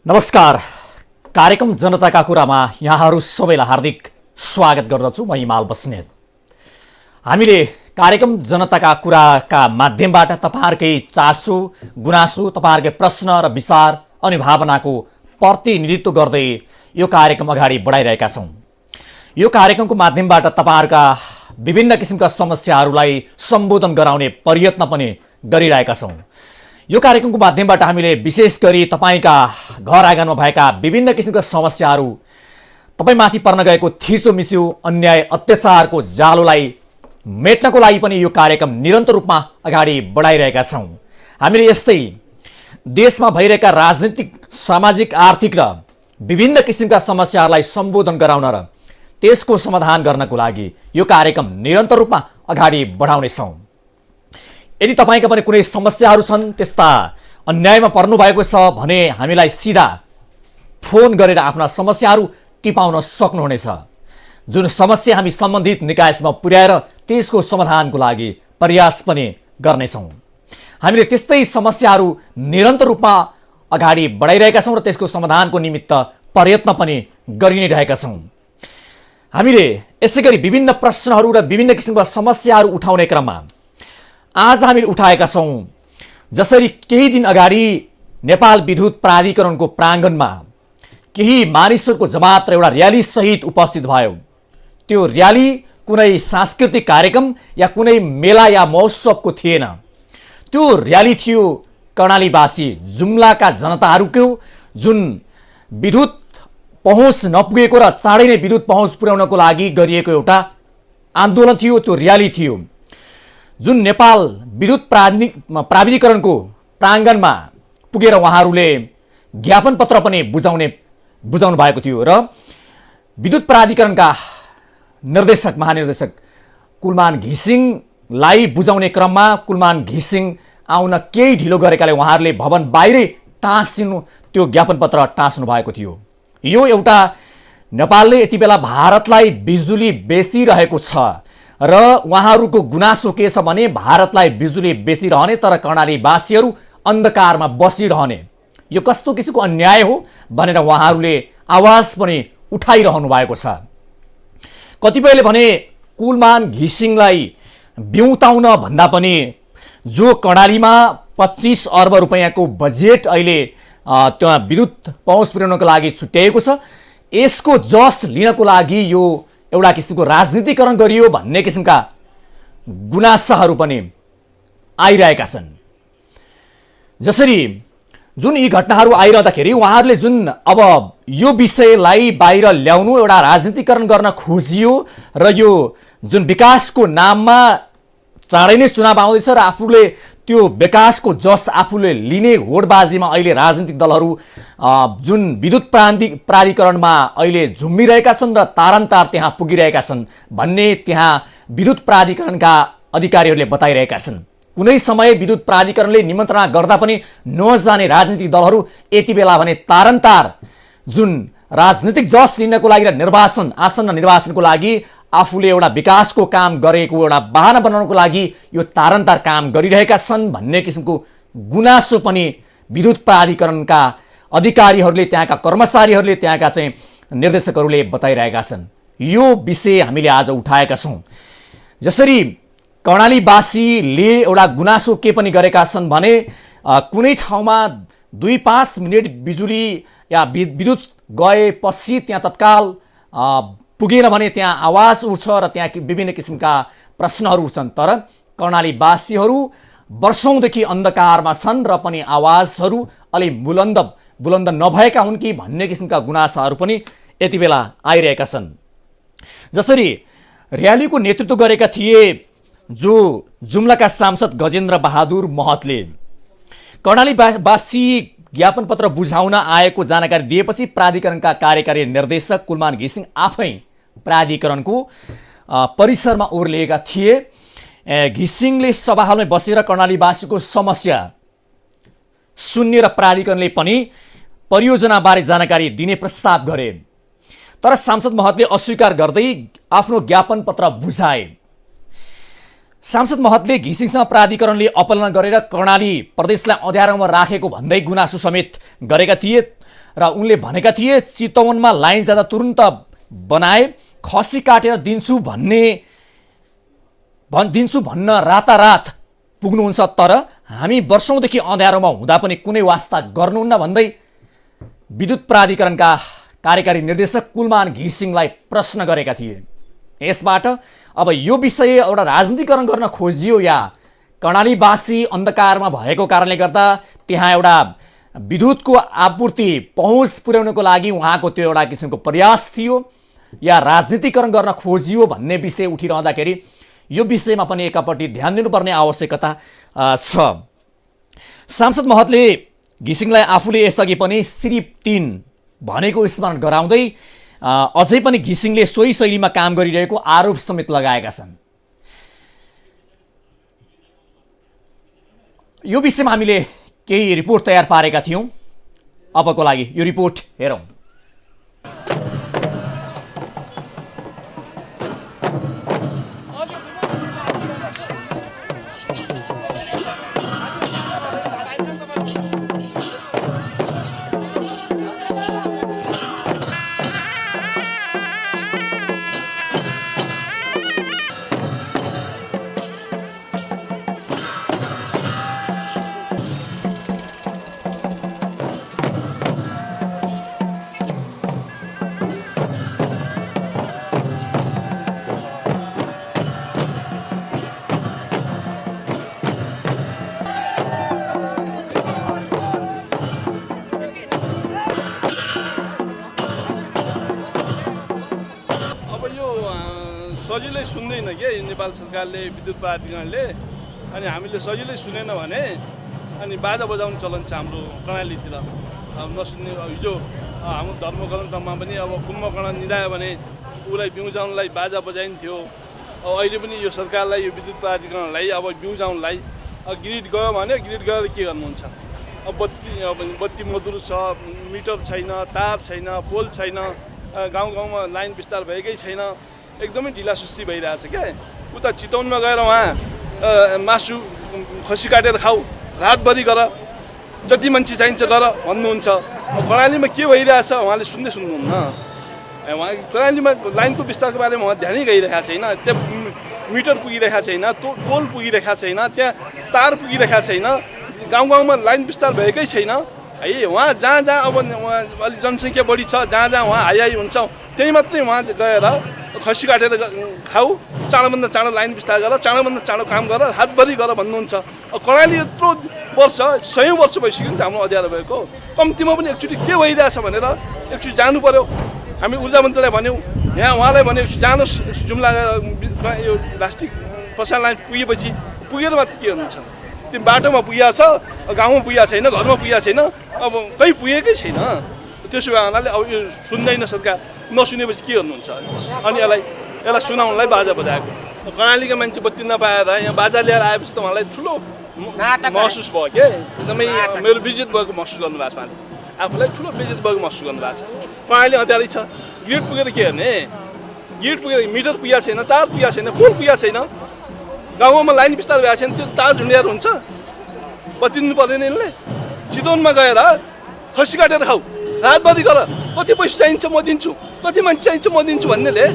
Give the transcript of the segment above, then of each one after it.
नमस्कार। कार्यक्रम जनताका कुरामा यहाँहरू सबैलाई हार्दिक स्वागत गर्दछु। म हिमाल बस्नेत। हामीले कार्यक्रम जनताका कुराका माध्यमबाट तपाईहरुकै चासो, गुनासो, तपाईहरुकै प्रश्न र विचार अनि भावनाको प्रतिनिधित्व गर्दै यो कार्यक्रम अगाडि बढाइरहेका छौं। यो कार्यक्रमको माध्यमबाट तपाईहरुका विभिन्न किसिमका समस्याहरूलाई सम्बोधन गराउने प्रयत्न पनि गरिरहेका छौं। यो कार्यक्रमको माध्यमबाट हामीले विशेष गरी तपाईका घर आँगनमा भएका विभिन्न किसिमका समस्याहरू, तपाईमाथि पर्न गएको थिचोमिचो, अन्याय, अत्याचारको जालोलाई मेट्नको लागि पनि यो कार्यक्रम निरन्तर रूपमा अगाडि बढाइरहेका छौं। हामीले यस्तै देशमा भइरहेका राजनीतिक, सामाजिक, आर्थिक र विभिन्न किसिमका समस्याहरूलाई सम्बोधन गराउन र त्यसको समाधान गर्नको लागि यो कार्यक्रम निरन्तर रूपमा अगाडि बढाउनेछौं। यदि तपाईका पनि कुनै समस्याहरू छन्, त्यस्ता अन्यायमा पर्नु भएको छ भने हामीलाई सिधा फोन गरेर आफ्ना समस्याहरू टिपाउन सक्नुहुनेछ। जुन समस्या हामी सम्बन्धित निकायसम्म पुर्याएर त्यसको समाधानको लागि प्रयास पनि गर्नेछौं। हामीले त्यस्तै समस्याहरू निरन्तर रूपमा अगाडि बढाइरहेका छौं र त्यसको समाधानको निमित्त प्रयत्न पनि गरि नै रहेका छौं। हामीले यसैगरी विभिन्न प्रश्नहरू र विभिन्न किसिमका समस्याहरू उठाउने क्रममा आज हामीले उठाएका छौं। जसरी केही दिन अगाडि नेपाल विद्युत प्राधिकरणको प्राङ्गणमा केही मानिसहरूको जमात र एउटा र्याली सहित उपस्थित भयो। त्यो र्याली कुनै सांस्कृतिक कार्यक्रम या कुनै मेला या महोत्सवको थिएन। त्यो र्याली थियो कर्णालीवासी जुम्लाका जनताहरूको जुन विद्युत पहुँच नपुगेको र चाँडै नै विद्युत पहुँच पुर्याउनको लागि गरिएको एउटा आन्दोलन थियो। त्यो र्याली थियो जुन नेपाल विद्युत प्राधिकरणको प्राङ्गणमा पुगेर उहाँहरूले ज्ञापन पत्र पनि बुझाउनु भएको थियो र विद्युत प्राधिकरणका महानिर्देशक कुलमान घिसिङलाई बुझाउने क्रममा कुलमान घिसिङ आउन केही ढिलो गरेकाले उहाँहरूले भवन बाहिरै टाँसिनु, त्यो ज्ञापन पत्र टाँस्नु भएको थियो। यो एउटा नेपालले यति बेला भारतलाई बिजुली बेचिरहेको छ र उहाँहरूको गुनासो के छ भने भारतलाई बिजुली बेचिरहने तर कर्णालीवासीहरू अन्धकारमा बसिरहने। यो कस्तो किसिमको अन्याय हो भनेर उहाँहरूले आवाज पनि उठाइरहनु भएको छ। कतिपयले भने कुलमान घिसिङलाई बिउताउन भन्दा पनि जो कर्णालीमा 25 अर्ब रुपैयाँको बजेट अहिले त्यहाँ विद्युत पहुँच पुर्याउनको लागि छुट्याएको छ, यसको जस लिनको लागि यो एउटा किसिमको राजनीतिकरण गरियो भन्ने किसिमका गुनासाहरू पनि आइरहेका छन्। जसरी जुन यी घटनाहरू आइरहँदाखेरि उहाँहरूले जुन अब यो विषयलाई बाहिर ल्याउनु, एउटा राजनीतिकरण गर्न खोजियो र यो जुन विकासको नाममा चाँडै नै चुनाव आउँदैछ र आफूले त्यो विकासको जस आफूले लिने होडबाजीमा अहिले राजनीतिक दलहरू जुन विद्युत प्राधिकरणमा अहिले झुम्मिरहेका छन् र तारन्तार त्यहाँ पुगिरहेका छन् भन्ने त्यहाँ विद्युत प्राधिकरणका अधिकारीहरूले बताइरहेका छन्। कुनै समय विद्युत प्राधिकरणले निमन्त्रणा गर्दा पनि नजाने राजनीतिक दलहरू यति बेला भने तारन्तार जुन राजनीतिक जस लिनको लागि र आसन्न निर्वाचनको लागि आफूले एउटा विकासको काम गरेको एउटा बहाना बनाउनको लागि यो तारन्तार काम गरिरहेका छन् भन्ने किसिमको गुनासो पनि विद्युत प्राधिकरणका अधिकारीहरूले, त्यहाँका कर्मचारीहरूले, त्यहाँका चाहिँ निर्देशकहरूले बताइरहेका छन्। यो विषय हामीले आज उठाएका छौं। जसरी कर्णालीवासीले एउटा गुनासो के पनि गरेका छन् भने कुनै ठाउँमा 2-5 मिनेट बिजुली या विद्युत गएपछि त्यहाँ तत्काल पुगेन भने त्यहाँ आवाज उठ्छ र त्यहाँ विभिन्न किसिमका प्रश्नहरू उठ्छन्। तर कर्णालीवासीहरू वर्षौंदेखि अन्धकारमा छन् र पनि आवाजहरू अलि बुलन्द नभएका हुन् कि भन्ने किसिमका गुनासाहरू पनि यति बेला आइरहेका छन्। जसरी र्यालीको नेतृत्व गरेका थिए जो जुम्लाका सांसद गजेन्द्र बहादुर महतले कर्णालीवासी ज्ञापन पत्र बुझाउन आएको जानकारी दिएपछि प्राधिकरणका कार्यकारी निर्देशक कुलमान घिसिङ आफै प्राधिकरणको परिसरमा ओर्लिएका थिए। घिसिङले सभा हलमै बसेर कर्णालीवासीको समस्या सुन्ने र प्राधिकरणले पनि परियोजनाबारे जानकारी दिने प्रस्ताव गरे। तर सांसद महतले अस्वीकार गर्दै आफ्नो ज्ञापन पत्र बुझाए। सांसद महतले घिसिङसँग प्राधिकरणले अपलना गरेर कर्णाली प्रदेशलाई अँध्यारोमा राखेको भन्दै गुनासो समेत गरेका थिए र उनले भनेका थिए चितवनमा लाइन जाँदा तुरुन्त बनाए, खसी काटेर दिन्छु भन्न रातारात पुग्नुहुन्छ, तर हामी वर्षौंदेखि अँध्यारोमा हुँदा पनि कुनै वास्ता गर्नुहुन्न भन्दै विद्युत प्राधिकरणका कार्यकारी निर्देशक कुलमान घिसिङलाई प्रश्न गरेका थिए। यसबाट अब यो विषय एउटा राजनीतिकरण गर्न खोजियो या कर्णालीवासी अन्धकारमा भएको कारणले गर्दा त्यहाँ एउटा विद्युतको आपूर्ति पहुँच पुर्याउनको लागि उहाँको त्यो एउटा किसिमको प्रयास थियो या राजनीतिकरण गर्न खोजियो भन्ने विषय उठिरहँदाखेरि यो विषयमा पनि एकपट्टि ध्यान दिनुपर्ने आवश्यकता छ। सांसद महतले घिसिङलाई आफूले यसअघि पनि सिरिप 3 भनेको स्मरण गराउँदै अझै पनि घिसिङले सोही शैलीमा काम गरिरहेको आरोप समेत लगाएका छन्। यो विषयमा हामीले केही रिपोर्ट तयार पारेका थियौँ। अबको लागि यो रिपोर्ट हेरौँ। सजिलै सुन्दैन के नेपाल सरकारले, विद्युत प्राधिकरणले। अनि हामीले सजिलै सुनेन भने अनि बाजा बजाउने चलन छ हाम्रो कर्णालीतिर। अब नसुन्ने हिजो हाम्रो धर्मकरणमा पनि अब कुम्भकर्ण निधायो भने उसलाई बिउजाउनलाई बाजा बजाइन्थ्यो। अब अहिले पनि यो सरकारलाई, यो विद्युत प्राधिकरणलाई अब बिउजाउनलाई ग्रिड गयो भने ग्रिड गएर के गर्नुहुन्छ? अब बत्ती मधुरो छ, मिटर छैन, तार छैन, पोल छैन, गाउँमा लाइन विस्तार भएकै छैन, एकदमै ढिलासुस्ती भइरहेछ क्या। उता चितवनमा गएर उहाँ मासु खसी काटेर खाऊ, रातभरि गर, जति मान्छे चाहिन्छ गर भन्नुहुन्छ। कर्णालीमा के भइरहेछ उहाँले सुन्नुहुन्न। उहाँ कर्णालीमा लाइनको विस्तारको बारेमा उहाँ ध्यानै गइरहेको छैन। त्यहाँ मिटर पुगिरहेको छैन, पोल पुगिरहेको छैन, त्यहाँ तार पुगिरहेको छैन, गाउँमा लाइन विस्तार भएकै छैन है। उहाँ जहाँ अब उहाँ अलिक जनसङ्ख्या बढी छ, जहाँ उहाँ हाई हुन्छ त्यही मात्रै उहाँ गएर खसी काटेर खाऊ, चाँडोभन्दा चाँडो लाइन विस्तार गर, चाँडोभन्दा चाँडो काम गर, हातभरि गर भन्नुहुन्छ। कर्णाली यत्रो वर्ष, 100 वर्ष भइसक्यो नि त हाम्रो अँध्यारो भएको। कम्तीमा पनि एकचोटि के भइरहेछ भनेर एकचोटि जानु पर्यो। हामी ऊर्जा मन्त्रीलाई भन्यौँ, यहाँ उहाँलाई भन्यो एकचोटि जानुहोस्, जुम्ला यो राष्ट्रिय प्रसारण लाइन पुगेपछि पुगेर मात्रै के गर्नुहुन्छ? त्यो बाटोमा पुगेको छ, गाउँमा पुगेको छैन, घरमा पुगेको छैन, अब कहीँ पुगेकै छैन। त्यसो भए हुनाले अब यो सुन्दैन सरकार, नसुनेपछि के गर्नुहुन्छ? अनि यसलाई सुनाउनलाई बाजा बजाएको। कर्णालीका मान्छे बत्ती नपाएर यहाँ बाजा लिएर आएपछि त उहाँलाई ठुलो महसुस भयो के, एकदमै मेरो बेइज्जत भएको महसुस गर्नुभएको छ। उहाँले आफूलाई ठुलो बेइज्जत भएको महसुस गर्नुभएको छ। कर्णाली अँध्यारै छ, ग्रिड पुगेर के गर्ने? ग्रिड पुगेर मिटर पुगेको छैन, तार पुगेको छैन, पोल पुगेको छैन, गाउँमा लाइन विस्तार भएको छैन, त्यो तार झुन्ड्याएर हुन्छ? बत्ती दिनु पर्दैन यिनले? चितवनमा गएर खसी काटेर खाऊ, रातभरि गर, कति पैसा चाहिन्छ म दिन्छु, कति मान्छे चाहिन्छ म दिन्छु भन्नेले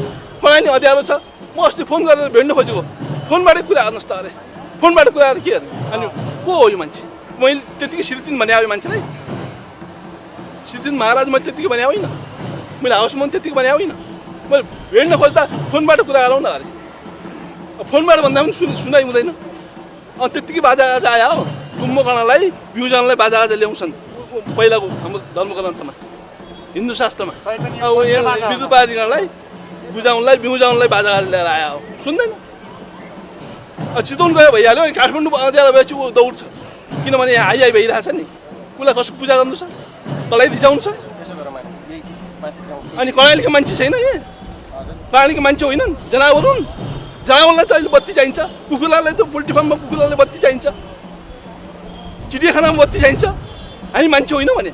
कर्णाली अँध्यारो छ। म अस्ति फोन गरेर भेट्न खोजेको, फोनबाटै कुरा गर्नुहोस् त। अरे फोनबाट कुरा गरेर के गर्ने? अनि को हो यो मान्छे? मैले त्यतिकै श्रीदिन भने यो मान्छेलाई, श्रीदिन महाराज मैले त्यतिकै भने होइन, मैले हाउसमा त्यतिकै भने होइन। मैले भेट्न खोज्दा फोनबाट कुरा गरौँ न। अरे फोनबाट भन्दा पनि सुनाइ हुँदैन। त्यतिकै बाजा गाजा आयो हो। कुम्भकर्णलाई बिउजाउनलाई बाजा गाजा ल्याउँछन् पहिलाको हाम्रो धर्मग्रन्थमा, हिन्दू शास्त्रमा। अब विद्युत प्राधिकरणलाई बिउजाउनलाई बाजा गाजा लिएर आयो हो, सुन्दैन। चितवन गयो भइहाल्यो, काठमाडौँ अँध्यारो भएपछि ऊ दौड्छ, किनभने यहाँ हाई भइरहेछ नि। उसलाई कसको पूजा गर्नु छ, कसलाई रिसाउनु छ? अनि कर्णालीको मान्छे छैन यहाँ? कर्णालीको मान्छे होइनन्, जनावर हुन्। जनावरलाई त अहिले बत्ती चाहिन्छ, कुखुरालाई त पोल्ट्री फार्ममा कुखुरालाई बत्ती चाहिन्छ, चिडियाखानामा बत्ती चाहिन्छ। हामी मान्छे होइनौँ भने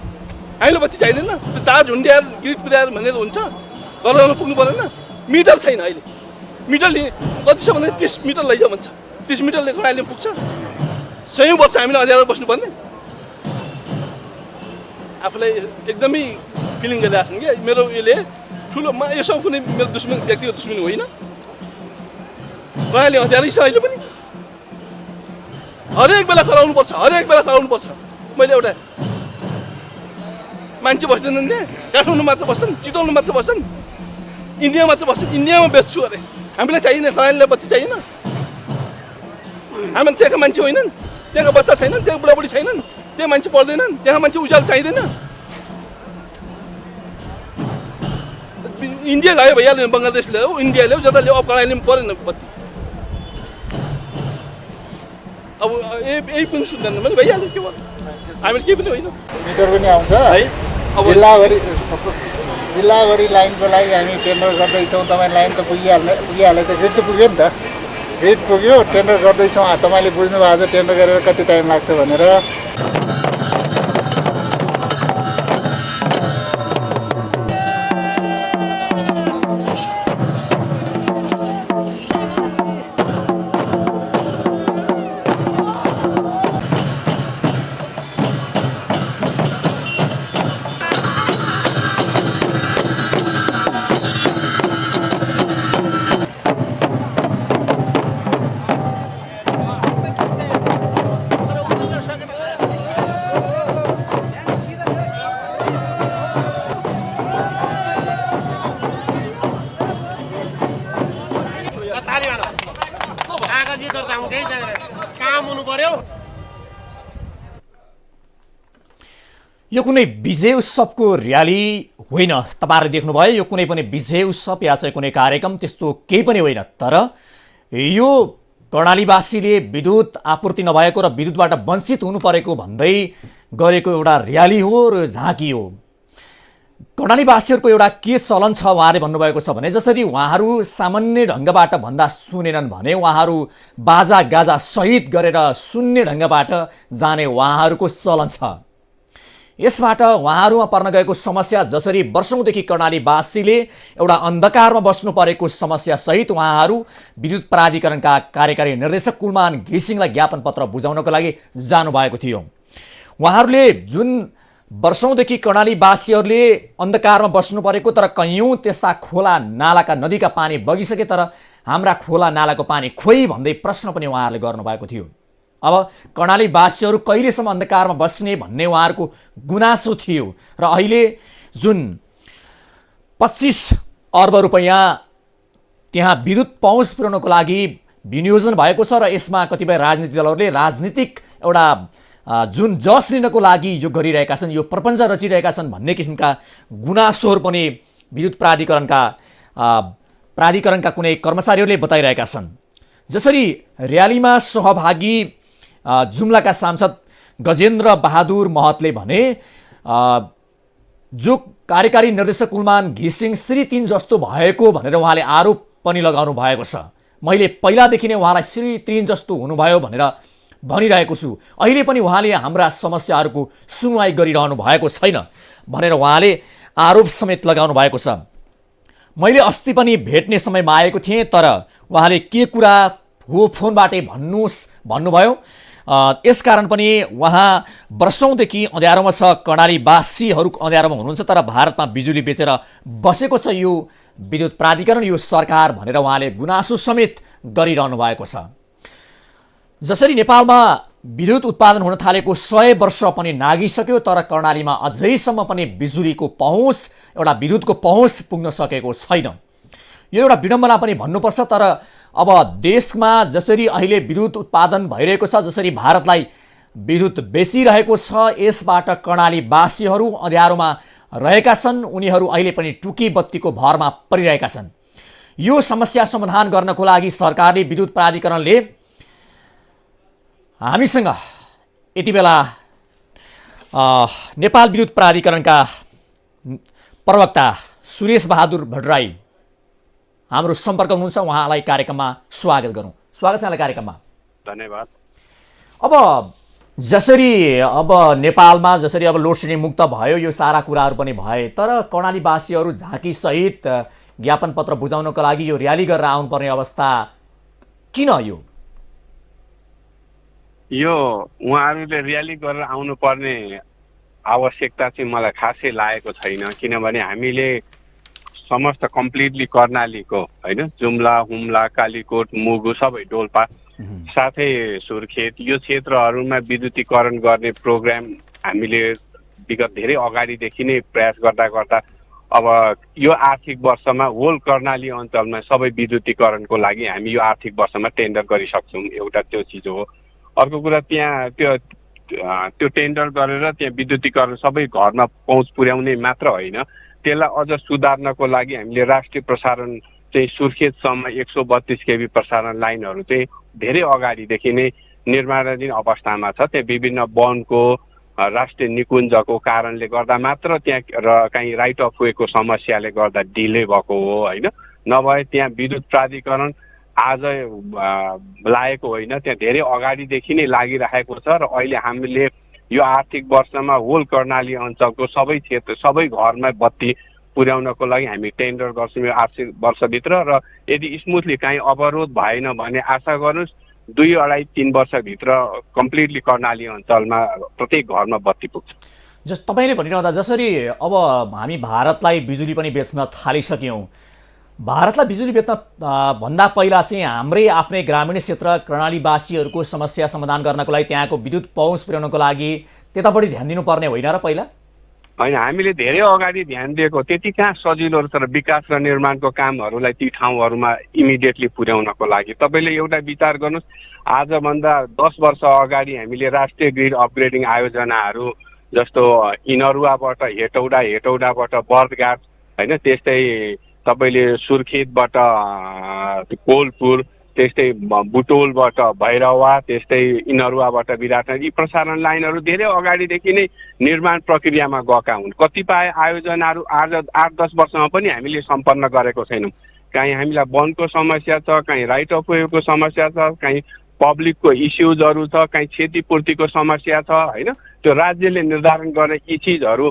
हामीलाई बत्ती चाहिँदैन? त्यो तार झुन्ड्याएर ग्रिड पुर्याएर भनेर हुन्छ? घर पुग्नु परेन? मिटर छैन अहिले। मिटर कति छ भने 30 मिटर लैजाऊ भन्छ। 30 मिटरले कर्णालीमा पुग्छ? 100 वर्ष हामीले अँध्यारो बस्नुपर्ने? आफूलाई एकदमै फिलिङ गरिरहेको छन् कि मेरो यसले ठुलो यसो कुनै मेरो दुश्मन व्यक्तिगत दुश्मन होइन। प्रणाली हतियारै छ अहिले पनि, हरेक बेला खराउनुपर्छ। मैले एउटा मान्छे बस्दैनन् त्यहाँ, काठमाडौँ मात्र बस्छन्, चितवनमा मात्र बस्छन्, इन्डिया मात्र बस्छन्। इन्डियामा बेच्छु अरे, हामीलाई चाहिएन, खनालीलाई बत्ती चाहिएन। हामी त्यहाँका मान्छे होइनन्, त्यहाँका बच्चा छैनन्, त्यहाँ बुढाबुढी छैनन्, त्यहाँ मान्छे पढ्दैनन्, त्यहाँ मान्छे उज्यालो चाहिँदैन। इन्डिया गयो भइहाल्यो, बङ्गलादेश ल्याऊ, इन्डिया ल्याऊ, जता ल्याऊ, अब कनालीमा परेन बत्ती। अब यही पनि सुन्दैन भने भइहाल्यो, के भयो, हामीले केही पनि होइन। मिटर पनि आउँछ है, अब जिल्लाभरि लाइनको लागि हामी टेन्डर गर्दैछौँ। तपाईँ लाइन त पुगिहालेछ, ग्रिड त पुग्यो नि त, ग्रिड पुग्यो, टेन्डर गर्दैछौँ। तपाईँले बुझ्नु भएको छ टेन्डर गरेर कति टाइम लाग्छ भनेर। यो कुनै विजय उत्सवको र्याली होइन, तपाईँहरूले देख्नुभयो, यो कुनै पनि विजय उत्सव या चाहिँ कुनै कार्यक्रम त्यस्तो केही पनि होइन। तर यो कर्णालीवासीले विद्युत आपूर्ति नभएको र विद्युतबाट वञ्चित हुनु परेको भन्दै गरेको एउटा र्याली हो र झाँकी हो। कर्णालीवासीहरूको एउटा के चलन छ, उहाँले भन्नुभएको छ भने जसरी उहाँहरू सामान्य ढङ्गबाट भन्दा सुनेनन् भने उहाँहरू बाजा गाजा सहित गरेर सुन्ने ढङ्गबाट जाने उहाँहरूको चलन छ। यसबाट उहाँहरूमा पर्न गएको समस्या, जसरी वर्षौँदेखि कर्णालीवासीले एउटा अन्धकारमा बस्नु परेको समस्या सहित उहाँहरू विद्युत प्राधिकरणका कार्यकारी निर्देशक कुलमान घिसिङलाई ज्ञापन पत्र बुझाउनको लागि जानुभएको थियो। उहाँहरूले जुन वर्षौँदेखि कर्णालीवासीहरूले अन्धकारमा बस्नु परेको, तर कैयौँ त्यस्ता खोला नालाका नदीका पानी बगिसके तर हाम्रा खोला नालाको पानी खोइ भन्दै प्रश्न पनि उहाँहरूले गर्नुभएको थियो। अब कर्णालीवासीहरू कहिलेसम्म अन्धकारमा बस्ने भन्ने उहाँहरूको गुनासो थियो र अहिले जुन 25 अर्ब रुपैयाँ त्यहाँ विद्युत पहुँच पुर्याउनको लागि विनियोजन भएको छ र यसमा कतिपय राजनीतिक दलहरूले राजनीतिक एउटा जुन जस लिनको लागि यो गरिरहेका छन्, यो प्रपञ्च रचिरहेका छन् भन्ने किसिमका गुनासोहरू पनि विद्युत प्राधिकरणका कुनै कर्मचारीहरूले बताइरहेका छन्। जसरी र्यालीमा सहभागी जुम्लाका सांसद गजेन्द्र बहादुर महतले भने जो कार्यकारी निर्देशक कुलमान घिसिङ श्री 3 जस्तो भएको भनेर उहाँले आरोप पनि लगाउनु भएको छ। मैले पहिलादेखि नै उहाँलाई श्री 3 जस्तो हुनुभयो भनेर भनिरहेको छु, अहिले पनि उहाँले हाम्रा समस्याहरूको सुनवाई गरिरहनु भएको छैन भनेर उहाँले आरोप समेत लगाउनु भएको छ। मैले अस्ति पनि भेट्ने समयमा आएको थिएँ, तर उहाँले के कुरा हो फोनबाटै भन्नुभयो। यसकारण पनि उहाँ वर्षौँदेखि अँध्यारोमा छ, कर्णालीवासीहरू अँध्यारोमा हुनुहुन्छ, तर भारतमा बिजुली बेचेर बसेको छ यो विद्युत प्राधिकरण, यो सरकार भनेर उहाँले गुनासो समेत गरिरहनु भएको छ। जसरी नेपालमा विद्युत उत्पादन हुन थालेको 100 वर्ष पनि नागिसक्यो, तर कर्णालीमा अझैसम्म पनि बिजुलीको पहुँच, एउटा विद्युतको पहुँच पुग्न सकेको छैन। यो एउटा विडम्बना पनि भन्नुपर्छ। तर अब देशमा जसरी अहिले विद्युत उत्पादन भइरहेको छ, जसरी भारतलाई विद्युत बेचिरहेको छ, यसबाट कर्णालीवासीहरू अँध्यारोमा रहेका छन्, उनीहरू अहिले पनि टुकी बत्तीको भरमा परिरहेका छन्। यो समस्या समाधान गर्नको लागि सरकारले, विद्युत प्राधिकरणले हामीसँग यति बेला नेपाल विद्युत प्राधिकरणका प्रवक्ता सुरेश बहादुर भट्टराई हाम्रो सम्पर्क हुनुहुन्छ। उहाँलाई कार्यक्रममा स्वागत गरौँ। स्वागत छ यहाँलाई कार्यक्रममा। धन्यवाद। अब जसरी नेपालमा जसरी लोड सेडिङ मुक्त भयो, यो सारा कुराहरू पनि भए, तर कर्णालीवासीहरू झाँकी सहित ज्ञापन पत्र बुझाउनको लागि यो र्याली गरेर आउनुपर्ने अवस्था किन? यो उहाँहरूले र्याली गरेर आउनुपर्ने आवश्यकता चाहिँ मलाई खासै लागेको छैन, किनभने हामीले समस्त कम्प्लिटली कर्णालीको होइन जुम्ला, हुम्ला, कालीकोट, मुगु सबै डोल्पा साथै सुर्खेत यो क्षेत्रहरूमा विद्युतीकरण गर्ने प्रोग्राम हामीले विगत धेरै अगाडिदेखि नै प्रयास गर्दा गर्दा अब यो आर्थिक वर्षमा होल कर्णाली अञ्चलमा सबै विद्युतीकरणको लागि हामी यो आर्थिक वर्षमा टेन्डर गरिसक्छौँ। एउटा त्यो चिज हो। अर्को कुरा त्यहाँ त्यो टेन्डर गरेर त्यहाँ विद्युतीकरण सबै घरमा पहुँच पुर्याउने मात्र होइन, त्यसलाई अझ सुधार्नको लागि हामीले राष्ट्रिय प्रसारण चाहिँ सुर्खेतसम्म 132 केबी प्रसारण लाइनहरू चाहिँ धेरै अगाडिदेखि नै निर्माणाधीन अवस्थामा छ। त्यहाँ विभिन्न वनको राष्ट्रिय निकुञ्जको कारणले गर्दा मात्र त्यहाँ काहीँ राइट अफ वेको समस्याले गर्दा डिले भएको हो होइन। नभए त्यहाँ विद्युत प्राधिकरण आज लागेको होइन, त्यहाँ धेरै अगाडिदेखि नै लागिरहेको छ र अहिले हामीले यो आर्थिक वर्षमा होल कर्णाली अञ्चलको सबै क्षेत्र सबै घरमा बत्ती पुर्याउनको लागि हामी टेन्डर गर्छौँ यो आर्थिक वर्षभित्र। र यदि स्मुथली काहीँ अवरोध भएन भने आशा गर्नुहोस् 2, 2.5, 3 वर्षभित्र कम्प्लिटली कर्णाली अञ्चलमा प्रत्येक घरमा बत्ती पुग्छ। तपाईँले भनिरहँदा जसरी अब हामी भारतलाई बिजुली पनि बेच्न थालिसक्यौँ, भारतलाई बिजुली बेच्न भन्दा पहिला चाहिँ हाम्रै आफ्नै ग्रामीण क्षेत्र कर्णालीवासीहरूको समस्या समाधान गर्नको लागि त्यहाँको विद्युत पहुँच पुर्याउनको लागि त्यतापट्टि ध्यान दिनुपर्ने होइन र पहिला? होइन, हामीले धेरै अगाडि ध्यान दिएको, त्यति कहाँ सजिलो छ र विकास र निर्माणको कामहरूलाई ती ठाउँहरूमा इमिडिएटली पुर्याउनको लागि। तपाईँले एउटा विचार गर्नुहोस्, आजभन्दा 10 वर्ष अगाडि हामीले राष्ट्रिय ग्रिड अपग्रेडिङ आयोजनाहरू जस्तो इनरुवाबाट हेटौडाबाट बर्दघाट होइन, त्यस्तै तपाईँले सुर्खेतबाट कोलपुर, त्यस्तै बुटोलबाट भैरवा, त्यस्तै इनरुवाबाट विराटनगर यी प्रसारण लाइनहरू धेरै अगाडिदेखि नै निर्माण प्रक्रियामा गएका हुन्। कतिपय आयोजनाहरू आज 8-10 वर्षमा पनि हामीले सम्पन्न गरेको छैनौँ। कहीँ हामीलाई वनको समस्या छ, कहीँ राइट अफ वेको समस्या छ, कहीँ पब्लिकको इस्युजहरू छ, कहीँ क्षतिपूर्तिको समस्या छ होइन। त्यो राज्यले निर्धारण गर्ने यी चिजहरू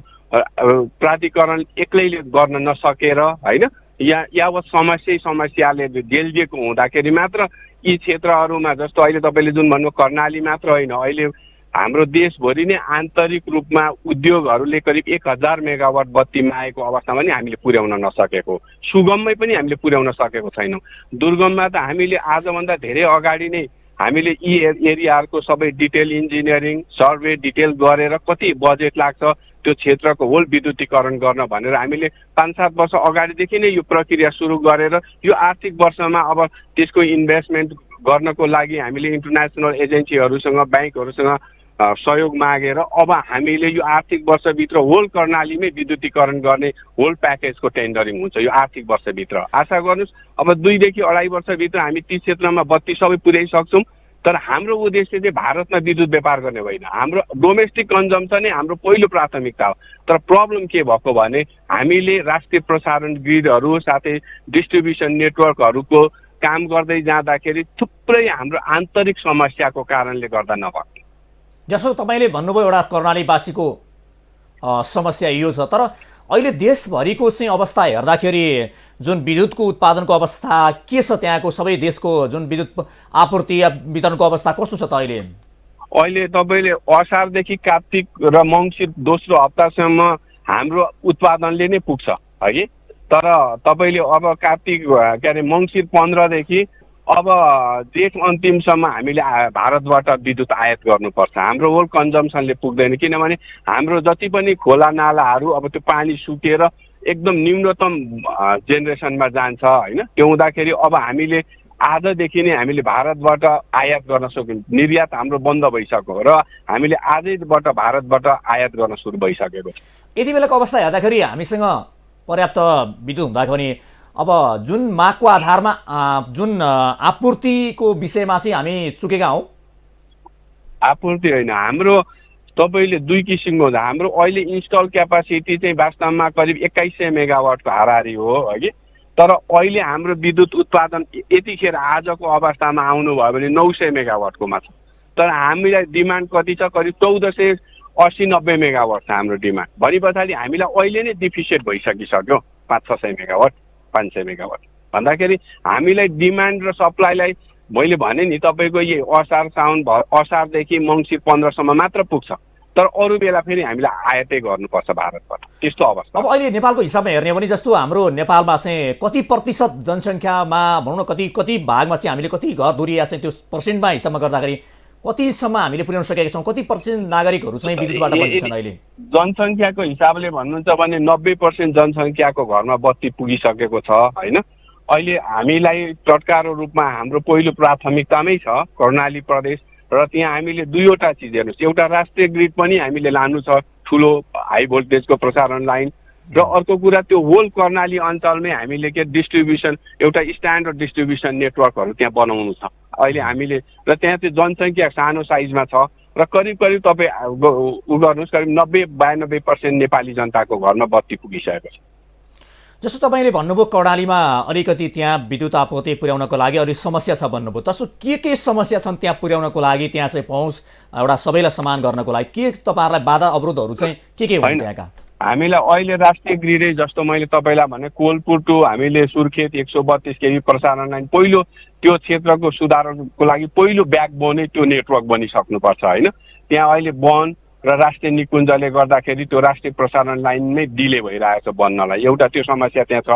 प्राधिकरण एक्लैले गर्न नसकेर होइन, यावत समस्याले जेलिएको हुँदाखेरि मात्र यी क्षेत्रहरूमा जस्तो अहिले तपाईँले जुन भन्नु कर्णाली मात्र होइन, अहिले हाम्रो देशभरि नै आन्तरिक रूपमा उद्योगहरूले करिब 1000 मेगावाट बत्ती मागेको अवस्थामा नि हामीले पुर्याउन नसकेको, सुगममै पनि हामीले पुर्याउन सकेको छैनौँ। दुर्गममा त हामीले आजभन्दा धेरै अगाडि नै हामीले यी एरियाहरूको सबै डिटेल इन्जिनियरिङ सर्वे डिटेल गरेर कति बजेट लाग्छ त्यो क्षेत्रको होल विद्युतीकरण गर्न भनेर हामीले 5-7 वर्ष अगाडिदेखि नै यो प्रक्रिया सुरु गरेर यो आर्थिक वर्षमा अब त्यसको इन्भेस्टमेन्ट गर्नको लागि हामीले इन्टरनेसनल एजेन्सीहरूसँग ब्याङ्कहरूसँग सहयोग मागेर अब हामीले यो आर्थिक वर्षभित्र होल कर्णालीमै विद्युतीकरण गर्ने होल प्याकेजको टेन्डरिङ हुन्छ यो आर्थिक वर्षभित्र। आशा गर्नुहोस् अब 2 देखि 2.5 वर्षभित्र हामी ती क्षेत्रमा बत्ती सबै पुर्याइसक्छौँ। तर हाम्रो उद्देश्य चाहिँ भारतमा विद्युत व्यापार गर्ने होइन, हाम्रो डोमेस्टिक कन्जम्सन नै हाम्रो पहिलो प्राथमिकता हो। तर प्रब्लम के भएको भने हामीले राष्ट्रिय प्रसारण ग्रिडहरू साथै डिस्ट्रिब्युसन नेटवर्कहरूको काम गर्दै जाँदाखेरि थुप्रै हाम्रो आन्तरिक समस्याको कारणले गर्दा नभएको। जसो तपाईँले भन्नुभयो एउटा कर्णालीवासीको समस्या यो छ, तर अहिले देशभरिको चाहिँ अवस्था हेर्दाखेरि जुन विद्युतको उत्पादनको अवस्था के छ, त्यहाँको सबै देशको जुन विद्युत आपूर्ति या वितरणको अवस्था कस्तो छ त अहिले? अहिले तपाईँले असारदेखि कार्तिक र मङ्सिर दोस्रो हप्तासम्म हाम्रो उत्पादनले नै पुग्छ है कि। तर तपाईँले अब कार्तिक के अरे मङ्सिर 15 देखि अब जेठ अन्तिमसम्म हामीले भारतबाट विद्युत आयात गर्नुपर्छ। हाम्रो होल कन्जम्सनले पुग्दैन, किनभने हाम्रो जति पनि खोला नालाहरू अब त्यो पानी सुकेर एकदम न्यूनतम जेनेरेसनमा जान्छ होइन। त्यो हुँदाखेरि अब हामीले आजदेखि नै हामीले भारतबाट आयात गर्न सक्यौँ। निर्यात हाम्रो बन्द भइसक्यो र हामीले आजैबाट भारतबाट आयात गर्न सुरु भइसकेको छ। यति बेलाको अवस्था हेर्दाखेरि हामीसँग पर्याप्त विद्युत हुँदाखेरि पनि अब जुन मागको आधारमा जुन आपूर्तिको विषयमा चाहिँ हामी चुकेका हौँ। आपूर्ति होइन, हाम्रो तपाईँले 2 किसिमको हुन्छ। हाम्रो अहिले इन्स्टल क्यापासिटी चाहिँ वास्तवमा करिब 2100 मेगावाटको हाराहारी हो है। तर अहिले हाम्रो विद्युत उत्पादन यतिखेर आजको अवस्थामा आउनुभयो भने 900 मेगावाटकोमा छ। तर हामीलाई डिमान्ड कति छ? करिब 1480-90 मेगावाट छ हाम्रो डिमान्ड। भने पछाडि हामीलाई अहिले नै डिफिसिट भइसकिसक्यो 500-600 मेगावाट 500 मेगावाट भन्दाखेरि हामीलाई डिमान्ड र सप्लाईलाई मैले भने नि तपाईँको यही असार साउन असारदेखि मङ्सिर 15 सम्म मात्र पुग्छ। तर अरू बेला फेरि हामीले आयातै गर्नुपर्छ भारतबाट, त्यस्तो अवस्था। अब अहिले नेपालको हिसाबमा हेर्ने हो भने जस्तो हाम्रो नेपालमा चाहिँ कति प्रतिशत जनसङ्ख्यामा भनौँ न कति भागमा चाहिँ हामीले कति घरधुरी या चाहिँ त्यो पर्सेन्टमा हिसाबमा गर्दाखेरि कतिसम्म हामीले पुर्याउन सकेका छौँ, कति पर्सेन्ट नागरिकहरू चाहिँ विद्युतबाट वञ्चित छन् अहिले? जनसङ्ख्याको हिसाबले भन्नुहुन्छ भने 90% जनसङ्ख्याको घरमा बत्ती पुगिसकेको छ होइन। अहिले हामीलाई तत्काल रूपमा हाम्रो पहिलो प्राथमिकतामै छ कर्णाली प्रदेश, र त्यहाँ हामीले दुईवटा चिज हेर्नुहोस्, एउटा राष्ट्रिय ग्रिड पनि हामीले लानु छ, ठुलो हाई भोल्टेजको प्रसारण लाइन, र अर्को कुरा त्यो होल कर्णाली अञ्चलमै हामीले के डिस्ट्रिब्युसन एउटा स्ट्यान्डर्ड डिस्ट्रिब्युसन नेटवर्कहरू त्यहाँ बनाउनु छ अहिले हामीले। र त्यहाँ चाहिँ जनसङ्ख्या सानो साइजमा छ र करिब तपाईँ उ गर्नुहोस् करिब 90-92% नेपाली जनताको घरमा बत्ती पुगिसकेको छ। जस्तो तपाईँले भन्नुभयो कर्णालीमा अलिकति त्यहाँ विद्युत आपूर्ति पुर्याउनको लागि अलिक समस्या छ भन्नुभयो, तसो के समस्या छन् त्यहाँ पुर्याउनको लागि, त्यहाँ चाहिँ पहुँच एउटा सबैलाई समान गर्नको लागि के तपाईँहरूलाई बाधा अवरोधहरू चाहिँ के हुन् त्यहाँका? हामीलाई अहिले राष्ट्रिय ग्रिडै जस्तो मैले तपाईँलाई भने कोलपुर टु हामीले सुर्खेत 132 केबी प्रसारण लाइन पहिलो त्यो क्षेत्रको सुधारको लागि पहिलो ब्याकबोनै त्यो नेटवर्क बनिसक्नुपर्छ होइन। त्यहाँ अहिले वन र राष्ट्रिय निकुञ्जले गर्दाखेरि त्यो राष्ट्रिय प्रसारण लाइन नै डिले भइरहेको छ बन्नलाई, एउटा त्यो समस्या त्यहाँ छ।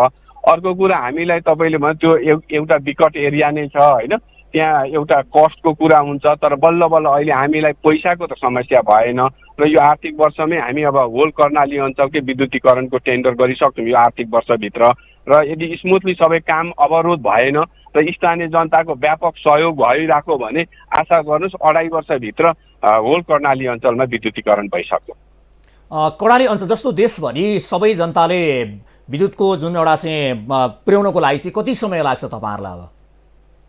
अर्को कुरा हामीलाई तपाईँले भने त्यो एउटा विकट एरिया नै छ होइन, त्यहाँ एउटा कस्टको कुरा हुन्छ, तर बल्ल अहिले हामीलाई पैसाको त समस्या भएन र यो आर्थिक वर्षमै हामी अब होल कर्णाली अञ्चलकै विद्युतीकरणको टेन्डर गरिसक्छौँ यो आर्थिक वर्षभित्र, र यदि स्मुथली सबै काम अवरोध भएन र स्थानीय जनताको व्यापक सहयोग भइरहेको भने आशा गर्नुहोस् 2.5 वर्षभित्र होल कर्णाली अञ्चलमा विद्युतीकरण भइसक्छ। कर्णाली अञ्चल जस्तो देशभरि सबै जनताले विद्युतको जुन एउटा चाहिँ पुर्याउनको लागि चाहिँ कति समय लाग्छ तपाईँहरूलाई?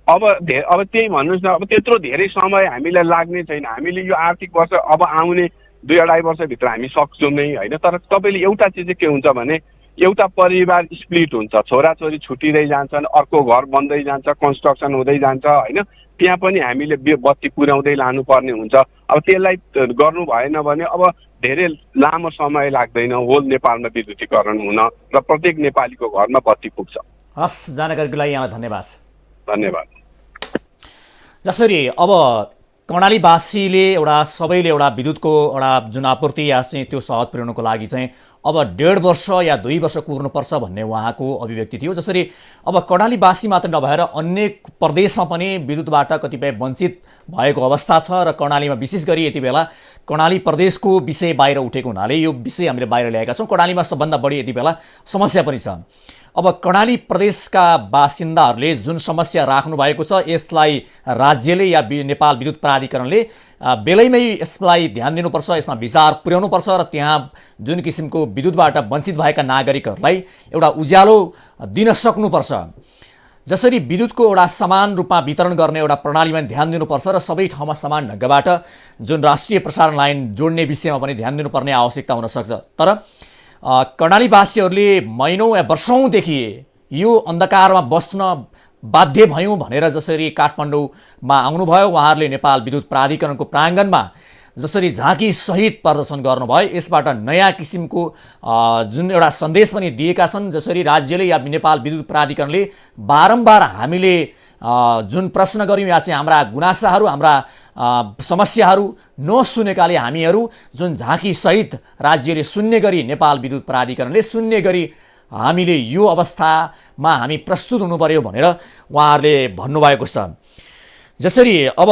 अब त्यही भन्नुहोस् न, अब त्यत्रो धेरै समय हामीलाई लाग्ने छैन। हामीले यो आर्थिक वर्ष अब आउने 2-2.5 वर्षभित्र हामी सक्छौँ नै होइन। तर तपाईँले एउटा चिज चाहिँ के हुन्छ भने एउटा परिवार स्प्लिट हुन्छ, छोराछोरी छुटिँदै जान्छन्, अर्को घर बन्दै जान्छ, कन्स्ट्रक्सन हुँदै जान्छ होइन, त्यहाँ पनि हामीले बत्ती पुर्याउँदै लानुपर्ने हुन्छ। अब त्यसलाई गर्नु भएन भने अब धेरै लामो समय लाग्दैन होल नेपालमा विद्युतीकरण हुन र प्रत्येक नेपालीको घरमा बत्ती पुग्छ। हस्, जानकारीको लागि यहाँलाई धन्यवाद। धन्यवाद। जसरी अब कर्णालीवासीले सबैले विद्युतको जुन आपूर्ति या चाहिँ त्यो सहज पुर्याउनको लागि चाहिँ अब 1.5 वर्ष या 2 वर्ष कुर्नुपर्छ भन्ने उहाँको अभिव्यक्ति थियो। जसरी अब कर्णालीवासी मात्र नभएर अन्य प्रदेशमा पनि विद्युतबाट कतिपय वञ्चित भएको अवस्था छ र कर्णालीमा विशेष गरी यति बेला कर्णाली प्रदेशको विषय बाहिर उठेको हुनाले यो विषय हामीले बाहिर ल्याएका छौँ। कर्णालीमा सबभन्दा बढी यति बेला समस्या पनि छ। अब कर्णाली प्रदेशका बासिन्दाहरूले जुन समस्या राख्नु भएको छ यसलाई राज्यले या नेपाल विद्युत प्राधिकरणले बेलैमै यसलाई ध्यान दिनुपर्छ, यसमा विचार पुर्याउनुपर्छ र त्यहाँ जुन किसिमको विद्युतबाट वञ्चित भएका नागरिकहरूलाई एउटा उज्यालो दिन सक्नुपर्छ। जसरी विद्युतको एउटा समान रूपमा वितरण गर्ने एउटा प्रणालीमा ध्यान दिनुपर्छ र सबै ठाउँमा समान ढङ्गबाट जुन राष्ट्रिय प्रसारण लाइन जोड्ने विषयमा पनि ध्यान दिनुपर्ने आवश्यकता हुनसक्छ। तर कर्णालीवासीहरूले महिनौँ या वर्षौँदेखि यो अन्धकारमा बस्न बाध्य भयौँ भनेर जसरी काठमाडौँमा आउनुभयो, उहाँहरूले नेपाल विद्युत प्राधिकरणको प्राङ्गणमा जसरी झाँकी सहित प्रदर्शन गर्नुभयो, यसबाट नयाँ किसिमको जुन एउटा सन्देश पनि दिएका छन्। जसरी राज्यले या नेपाल विद्युत प्राधिकरणले बारम्बार हामीले जुन प्रश्न गऱ्यौँ या चाहिँ हाम्रा गुनासाहरू हाम्रा समस्याहरू नसुनेकाले हामीहरू जुन झाँकी सहित राज्यले सुन्ने गरी नेपाल विद्युत प्राधिकरणले सुन्ने गरी हामीले यो अवस्थामा हामी प्रस्तुत हुनु पर्यो भनेर उहाँहरूले भन्नुभएको छ। जसरी अब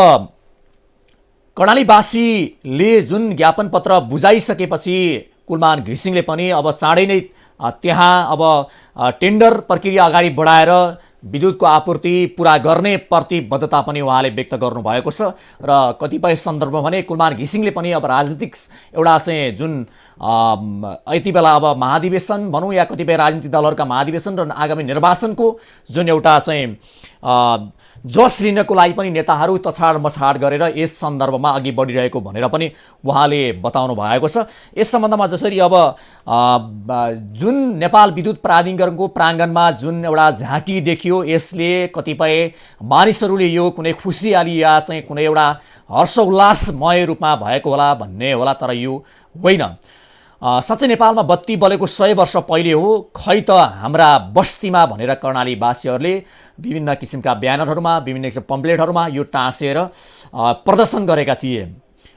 कर्णालीवासीले जुन ज्ञापन पत्र बुझाइसकेपछि कुलमान घिसिङले पनि अब चाँडै नै त्यहाँ अब टेन्डर प्रक्रिया अगाडि बढाएर विद्युतको आपूर्ति पुरा गर्ने प्रतिबद्धता पनि उहाँले व्यक्त गर्नुभएको छ। र कतिपय सन्दर्भमा भने कुलमान घिसिङले पनि अब राजनीतिक एउटा चाहिँ जुन यति बेला अब महाधिवेशन भनौँ या कतिपय राजनीतिक दलहरूका महाधिवेशन र आगामी निर्वाचनको जुन एउटा चाहिँ जस लिनको लागि पनि नेताहरू तछाड मछाड गरेर यस सन्दर्भमा अघि बढिरहेको भनेर पनि उहाँले बताउनु भएको छ। यस सम्बन्धमा जसरी अब जुन नेपाल विद्युत प्राधिकरणको प्राङ्गणमा जुन एउटा झाँकी देखियो यसले कतिपय मानिसहरूले यो कुनै खुसियाली या चाहिँ कुनै एउटा हर्षोल्लासमय रूपमा भएको होला भन्ने होला, तर यो होइन। साँच्चै नेपालमा बत्ती बलेको 100 वर्ष पहिले हो, खै त हाम्रा बस्तीमा भनेर कर्णालीवासीहरूले विभिन्न किसिमका ब्यानरहरूमा विभिन्न किसिमका पम्पलेटहरूमा यो टाँसेर प्रदर्शन गरेका थिए।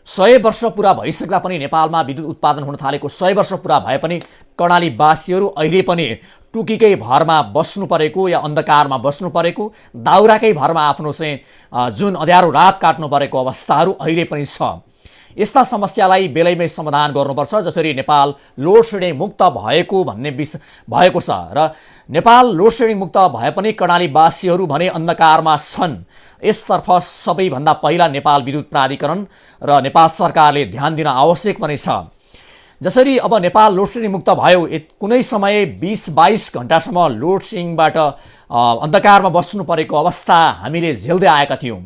100 वर्ष पुरा भइसक्दा पनि नेपालमा विद्युत उत्पादन हुन थालेको 100 वर्ष पुरा भए पनि कर्णालीवासीहरू अहिले पनि टुकीकै भरमा बस्नु परेको या अन्धकारमा बस्नु परेको, दाउराकै भरमा आफ्नो चाहिँ जुन अँध्यारो रात काट्नु परेको अवस्थाहरू अहिले पनि छ। यस्ता समस्यालाई बेलैमै समाधान गर्नुपर्छ। जसरी नेपाल लोड सेडिङ मुक्त भएको भन्ने भएको छ र नेपाल लोड सेडिङ मुक्त भए पनि कर्णालीवासीहरू भने अन्धकारमा छन्। यसतर्फ सबैभन्दा पहिला नेपाल विद्युत प्राधिकरण र नेपाल सरकारले ध्यान दिन आवश्यक पनि छ। जसरी अब नेपाल लोड सेडिङ मुक्त भयो, कुनै समय 20-22 घण्टासम्म लोड सेडिङबाट अन्धकारमा बस्नु परेको अवस्था हामीले झेल्दै आएका थियौँ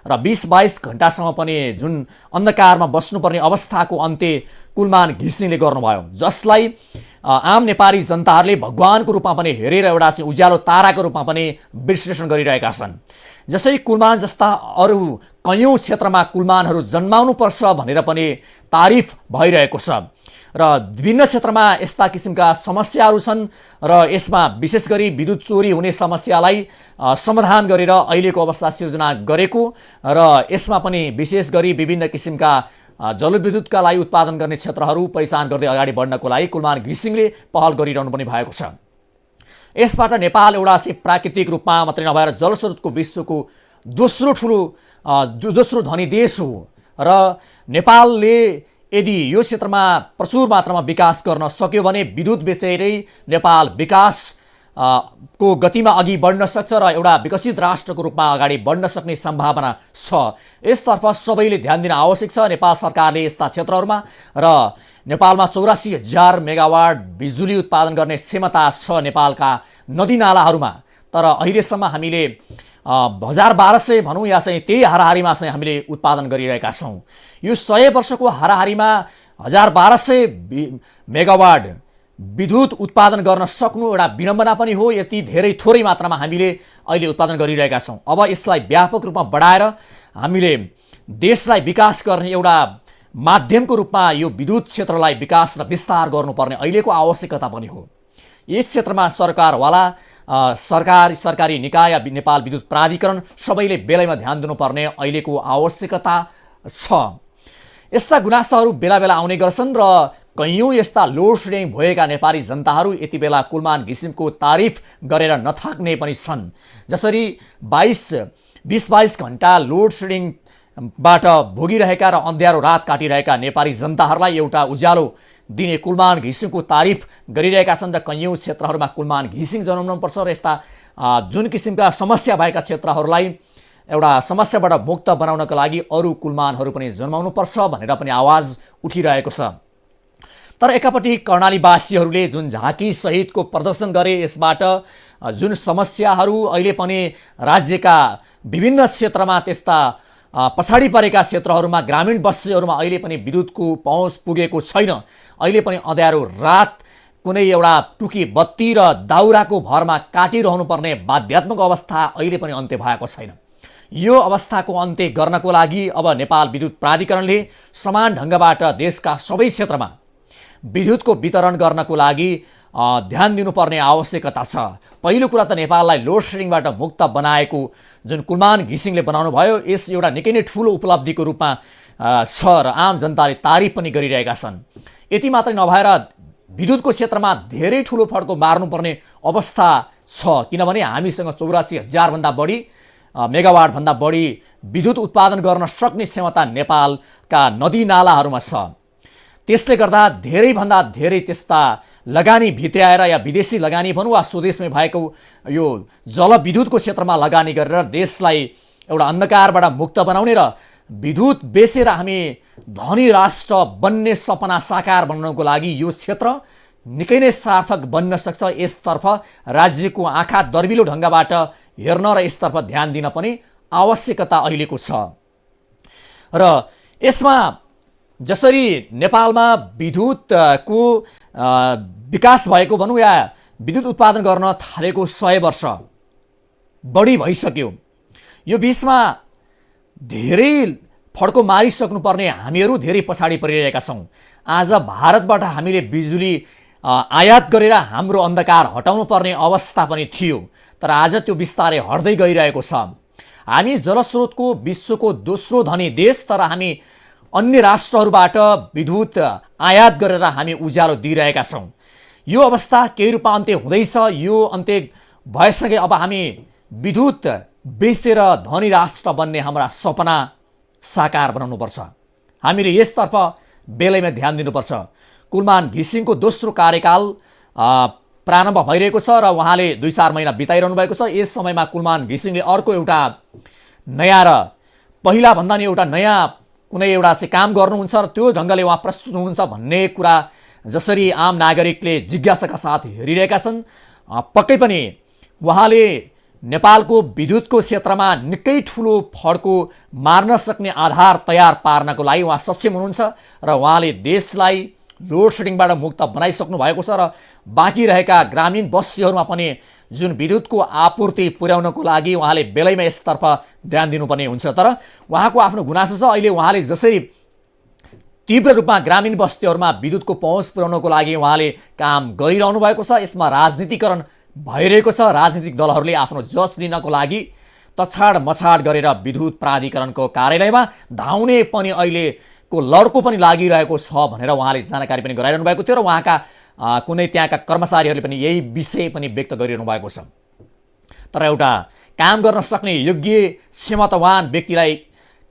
र 20-22 घण्टासम्म पनि जुन अन्धकारमा बस्नुपर्ने अवस्थाको अन्त्य कुलमान घिसिङले गर्नुभयो, जसलाई आम नेपाली जनताहरूले भगवानको रूपमा पनि हेरेर एउटा चाहिँ उज्यालो ताराको रूपमा पनि विश्लेषण गरिरहेका छन्। जसै कुलमान जस्ता अरू कैयौँ क्षेत्रमा कुलमानहरू जन्माउनुपर्छ भनेर पनि तारिफ भइरहेको छ र विभिन्न क्षेत्रमा यस्ता किसिमका समस्याहरू छन् र यसमा विशेष गरी विद्युत चोरी हुने समस्यालाई समाधान गरेर अहिलेको अवस्था सिर्जना गरेको र यसमा पनि विशेष गरी विभिन्न किसिमका जलविद्युतका लागि उत्पादन गर्ने क्षेत्रहरू पहिचान गर्दै अगाडि बढ्नको लागि कुलमान घिसिङले पहल गरिरहनु पनि भएको छ। यसबाट नेपाल एउटा चाहिँ प्राकृतिक रूपमा मात्रै नभएर जलस्रोतको विश्वको दोस्रो धनी देश हो र नेपालले यदि यो क्षेत्रमा प्रचुर मात्रामा विकास गर्न सक्यो भने विद्युत बेचेरै नेपाल विकास को गतिमा अघि बढ्न सक्छ र एउटा विकसित राष्ट्रको रूपमा अगाडि बढ्न सक्ने सम्भावना छ। यसतर्फ सबैले ध्यान दिन आवश्यक छ। नेपाल सरकारले यस्ता क्षेत्रहरूमा र नेपालमा 84,000 मेगावाट बिजुली उत्पादन गर्ने क्षमता छ नेपालका नदीनालाहरूमा, तर अहिलेसम्म हामीले 1200 भनौँ या चाहिँ त्यही हाराहारीमा चाहिँ हामीले उत्पादन गरिरहेका छौँ। यो 100 वर्षको हाराहारीमा 1200 मेगावाट विद्युत उत्पादन गर्न सक्नु एउटा विडम्बना पनि हो। यति धेरै थोरै मात्रामा हामीले अहिले उत्पादन गरिरहेका छौँ। अब यसलाई व्यापक रूपमा बढाएर हामीले देशलाई विकास गर्ने एउटा माध्यमको रूपमा यो विद्युत क्षेत्रलाई विकास र विस्तार गर्नुपर्ने अहिलेको आवश्यकता पनि हो। यस क्षेत्रमा सरकारवाला सरकारी निकाय या नेपाल विद्युत प्राधिकरण सबैले बेलैमा ध्यान दिनुपर्ने अहिलेको आवश्यकता छ। यस्ता गुनासाहरू बेला बेला आउने गर्छन् र कैयौँ यस्ता लोड सेडिङ भएका नेपाली जनताहरू यति बेला कुलमान घिसिङको तारिफ गरेर नथाक्ने पनि छन्। जसरी 20-22 घण्टा लोड सेडिङबाट भोगिरहेका र अँध्यारो रात काटिरहेका नेपाली जनताहरूलाई एउटा उज्यालो दिने कुलमान घिसिङको तारिफ गरिरहेका छन् र कैयौँ क्षेत्रहरूमा कुलमान घिसिङ जन्माउनुपर्छ र यस्ता जुन किसिमका समस्या भएका क्षेत्रहरूलाई एउटा समस्याबाट मुक्त बनाउनका लागि अरू कुलमानहरू पनि जन्माउनुपर्छ भनेर पनि आवाज उठिरहेको छ। तर एकापट्टि कर्णालीवासीहरूले जुन झाँकी सहितको प्रदर्शन गरे, यसबाट जुन समस्याहरू अहिले पनि राज्यका विभिन्न क्षेत्रमा त्यस्ता पछाडि परेका क्षेत्रहरूमा ग्रामीण बस्तीहरूमा अहिले पनि विद्युतको पहुँच पुगेको छैन। अहिले पनि अँध्यारो रात कुनै एउटा टुकी बत्ती र दाउराको भरमा काटिरहनु पर्ने बाध्यात्मक अवस्था अहिले पनि अन्त्य भएको छैन। यो अवस्थाको अन्त्य गर्नको लागि अब नेपाल विद्युत प्राधिकरणले समान ढङ्गबाट देशका सबै क्षेत्रमा विद्युतको वितरण गर्नको लागि ध्यान दिनुपर्ने आवश्यकता छ। पहिलो कुरा त नेपाललाई लोड सेडिङबाट मुक्त बनाएको जुन कुलमान घिसिङले बनाउनु भयो, यस एउटा निकै नै ठुलो उपलब्धिको रूपमा छ र आम जनताले तारिफ पनि गरिरहेका छन्। यति मात्रै नभएर विद्युतको क्षेत्रमा धेरै ठुलो फड्को मार्नुपर्ने अवस्था छ, किनभने हामीसँग 84,000 भन्दा बढी मेगावाटभन्दा बढी विद्युत उत्पादन गर्न सक्ने क्षमता नेपालका नदी नालाहरूमा छ। त्यसले गर्दा धेरैभन्दा धेरै त्यस्ता लगानी भित्र्याएर या विदेशी लगानी भनौँ वा स्वदेशमै भएको यो जलविद्युतको क्षेत्रमा लगानी गरेर देशलाई एउटा अन्धकारबाट मुक्त बनाउने र विद्युत बेचेर हामी धनी राष्ट्र बन्ने सपना साकार बनाउनको लागि यो क्षेत्र निकै नै सार्थक बन्न सक्छ। यसतर्फ राज्यको आँखा दर्बिलो ढङ्गबाट हेर्न र यसतर्फ ध्यान दिन पनि आवश्यकता अहिलेको छ। र यसमा जसरी नेपालमा विद्युतको विकास भएको भनौँ या विद्युत उत्पादन गर्न थालेको 100 वर्ष बढी भइसक्यो, यो बिचमा धेरै फड्को मारिसक्नुपर्ने हामीहरू धेरै पछाडि परिरहेका छौँ। आज भारतबाट हामीले बिजुली आयात गरेर हाम्रो अन्धकार हटाउनु पर्ने अवस्था पनि थियो, तर आज त्यो बिस्तारै हट्दै गइरहेको छ। हामी जलस्रोतको विश्वको दोस्रो धनी देश, तर हामी अन्य राष्ट्रहरूबाट विद्युत आयात गरेर हामी उज्यालो दिइरहेका छौँ। यो अवस्था केही रूपमा अन्त्य हुँदैछ। यो अन्त्य भएसँगै अब हामी विद्युत बेचेर धनी राष्ट्र बन्ने हाम्रा सपना साकार बनाउनुपर्छ। हामीले यसतर्फ बेलैमा ध्यान दिनुपर्छ। कुलमान घिसिङको दोस्रो कार्यकाल प्रारम्भ भइरहेको छ र उहाँले 2-4 महिना बिताइरहनु भएको छ। यस समयमा कुलमान घिसिङले अर्को एउटा नयाँ र पहिला भन्दा नि एउटा नयाँ कुनै एउटा चाहिँ काम गर्नुहुन्छ र त्यो ढङ्गले उहाँ प्रस्तुत हुनुहुन्छ भन्ने कुरा जसरी आम नागरिकले जिज्ञासाका साथ हेरिरहेका छन्, पक्कै पनि उहाँले नेपालको विद्युतको क्षेत्रमा निकै ठुलो फड्को मार्न सक्ने आधार तयार पार्नको लागि उहाँ सक्षम हुनुहुन्छ र उहाँले देशलाई लोड सेडिङबाट मुक्त बनाइसक्नु भएको छ र बाँकी रहेका ग्रामीण बस्तीहरूमा पनि जुन विद्युतको आपूर्ति पुर्याउनको लागि उहाँले बेलैमा यसतर्फ ध्यान दिनुपर्ने हुन्छ। तर उहाँको आफ्नो गुनासो छ। अहिले उहाँले जसरी तीव्र रूपमा ग्रामीण बस्तीहरूमा विद्युतको पहुँच पुर्याउनको लागि उहाँले काम गरिरहनु भएको छ, यसमा राजनीतिकरण भइरहेको छ। राजनीतिक दलहरूले आफ्नो जस लिनको लागि तछाड मछाड गरेर विद्युत प्राधिकरणको कार्यालयमा धाउने पनि अहिलेको लड्को पनि लागिरहेको छ भनेर उहाँले जानकारी पनि गराइरहनु भएको थियो र उहाँका कुनै त्यहाँका कर्मचारीहरूले पनि यही विषय पनि व्यक्त गरिरहनु भएको छ। तर एउटा काम गर्न सक्ने योग्य क्षमतावान व्यक्तिलाई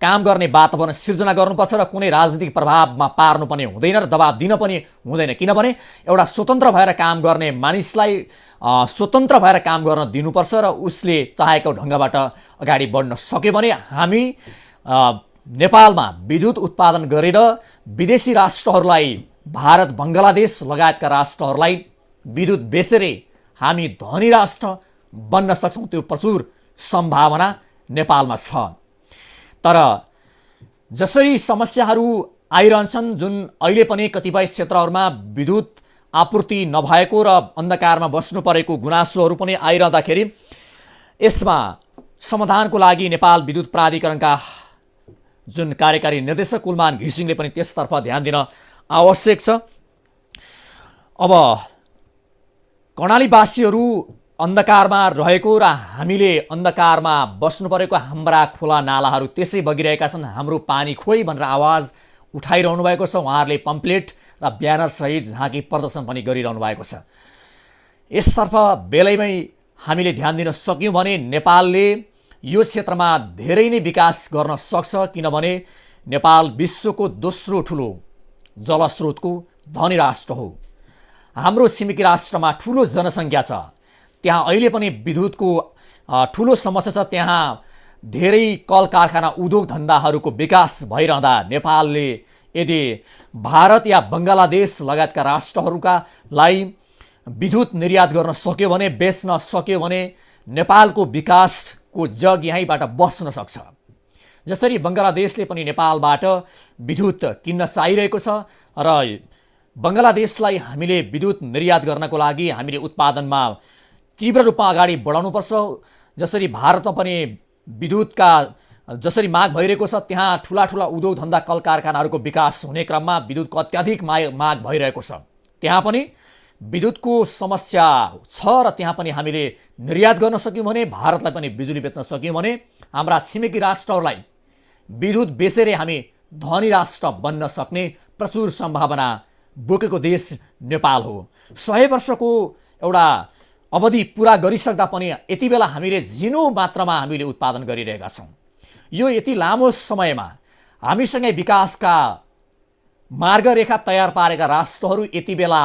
काम गर्ने वातावरण सिर्जना गर्नुपर्छ र कुनै राजनीतिक प्रभावमा पार्नु पनि हुँदैन र दबाब दिन पनि हुँदैन। किनभने एउटा स्वतन्त्र भएर काम गर्ने मानिसलाई स्वतन्त्र भएर काम गर्न दिनुपर्छ र उसले चाहेको ढङ्गबाट अगाडि बढ्न सक्यो भने हामी नेपालमा विद्युत उत्पादन गरेर विदेशी राष्ट्रहरूलाई, भारत, बङ्गलादेश लगायतका राष्ट्रहरूलाई विद्युत बेचेरै हामी धनी राष्ट्र बन्न सक्छौँ। त्यो प्रचुर सम्भावना नेपालमा छ। तर जसरी समस्याहरू आइरहन्छन्, जुन अहिले पनि कतिपय क्षेत्रहरूमा विद्युत आपूर्ति नभएको र अन्धकारमा बस्नु परेको गुनासोहरू पनि आइरहँदाखेरि यसमा समाधानको लागि नेपाल विद्युत प्राधिकरणका जुन कार्यकारी निर्देशक कुलमान घिसिङले पनि त्यसतर्फ ध्यान दिन आवश्यक छ। अब कर्णालीवासीहरू अन्धकारमा रहेको र हामीले अन्धकारमा बस्नु परेको हाम्रा खोला नालाहरू त्यसै बगिरहेका छन्। हाम्रो पानी खोइ भनेर आवाज उठाइरहनु भएको छ। उहाँहरूले पम्पलेट र ब्यानर सहित झाँकी प्रदर्शन पनि गरिरहनु भएको छ। यसतर्फ बेलैमै हामीले ध्यान दिन सक्यौँ भने नेपालले यो क्षेत्रमा धेरै नै विकास गर्न सक्छ। किनभने नेपाल विश्वको दोस्रो ठुलो जलस्रोतको धनी राष्ट्र हो। हाम्रो छिमेकी राष्ट्रमा ठुलो जनसङ्ख्या छ। त्यहाँ अहिले पनि विद्युतको ठुलो समस्या छ। त्यहाँ धेरै कल कारखाना उद्योग धन्दाहरूको विकास भइरहँदा नेपालले यदि भारत या बङ्गलादेश लगायतका राष्ट्रहरूका लागि विद्युत निर्यात गर्न सक्यो भने, बेच्न सक्यो भने नेपालको विकासको जग यहीँबाट बस्न सक्छ। जसरी बङ्गलादेशले पनि नेपालबाट विद्युत किन्न चाहिरहेको छ र बङ्गलादेशलाई हामीले विद्युत निर्यात गर्नको लागि हामीले उत्पादनमा तीव्र रूपमा अगाडि बढाउनुपर्छ। जसरी भारतमा पनि विद्युतका जसरी माग भइरहेको छ, त्यहाँ ठुला ठुला उद्योग धन्दा कल कारखानाहरूको विकास हुने क्रममा विद्युतको अत्याधिक माग भइरहेको छ। त्यहाँ पनि विद्युतको समस्या छ र त्यहाँ पनि हामीले निर्यात गर्न सक्यौँ भने, भारतलाई पनि बिजुली बेच्न सक्यौँ भने हाम्रा छिमेकी राष्ट्रहरूलाई विद्युत बेचेरै हामी धनी राष्ट्र बन्न सक्ने प्रचुर सम्भावना बोकेको देश नेपाल हो। 100 वर्षको एउटा अवधि पुरा गरिसक्दा पनि यति बेला हामीले झिनो मात्रामा हामीले उत्पादन गरिरहेका छौँ। यो यति लामो समयमा हामीसँगै विकासका मार्गरेखा तयार पारेका राष्ट्रहरू यति बेला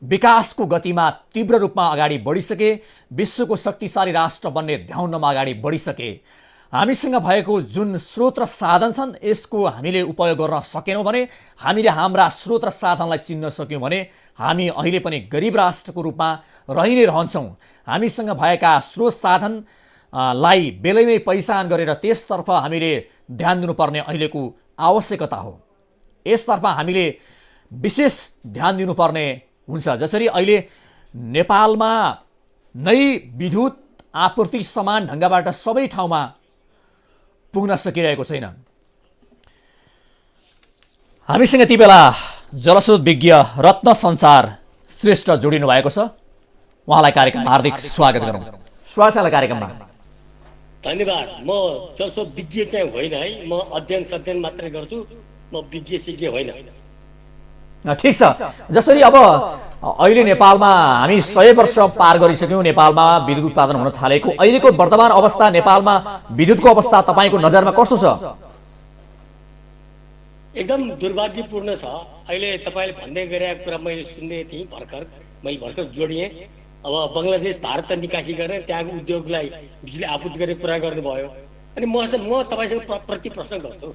विकासको गतिमा तीव्र रूपमा अगाडि बढिसके, विश्वको शक्तिशाली राष्ट्र बन्ने ध्याउनमा अगाडि बढिसके। हामीसँग भएको जुन स्रोत र साधन छन् यसको हामीले उपयोग गर्न सकेनौँ भने, हामीले हाम्रा स्रोत र साधनलाई चिन्न सक्यौँ भने हामी अहिले पनि गरिब राष्ट्रको रूपमा रहि नै रहन्छौँ। हामीसँग भएका स्रोत साधनलाई बेलैमै पहिचान गरेर त्यसतर्फ हामीले ध्यान दिनुपर्ने अहिलेको आवश्यकता हो। यसतर्फ हामीले विशेष ध्यान दिनुपर्ने हुन्छ। जसरी अहिले नेपालमा नै विद्युत आपूर्ति समान ढङ्गबाट सबै ठाउँमा पुग्न सकिरहेको छैन। हामीसँग यति बेला जलस्रोत विज्ञ रत्न संसार श्रेष्ठ जोडिनु भएको छ। उहाँलाई कार्यक्रममा हार्दिक स्वागत गरौँ। स्वागत छ कार्यक्रममा। धन्यवाद। म जसो विज्ञ चाहिँ होइन है, म अध्ययन मात्रै गर्छु, म विज्ञ सिज्ञ होइन। ठिक छ। जसरी अब अहिले नेपालमा हामी 100 वर्ष पार गरिसक्यौँ नेपालमा विद्युत उत्पादन हुन थालेको, अहिलेको वर्तमान अवस्था नेपालमा विद्युतको अवस्था तपाईँको नजरमा कस्तो छ? एकदम दुर्भाग्यपूर्ण छ। अहिले तपाईँले भन्दै गरेको कुरा मैले सुन्दै थिएँ, मैले भर्खर जोडिएँ। अब बङ्गलादेश भारत निकासी गरेर त्यहाँको उद्योगलाई बिजुली आपूर्ति गर्ने कुरा गर्नुभयो। अनि म तपाईँसँग प्रति प्रश्न गर्छु,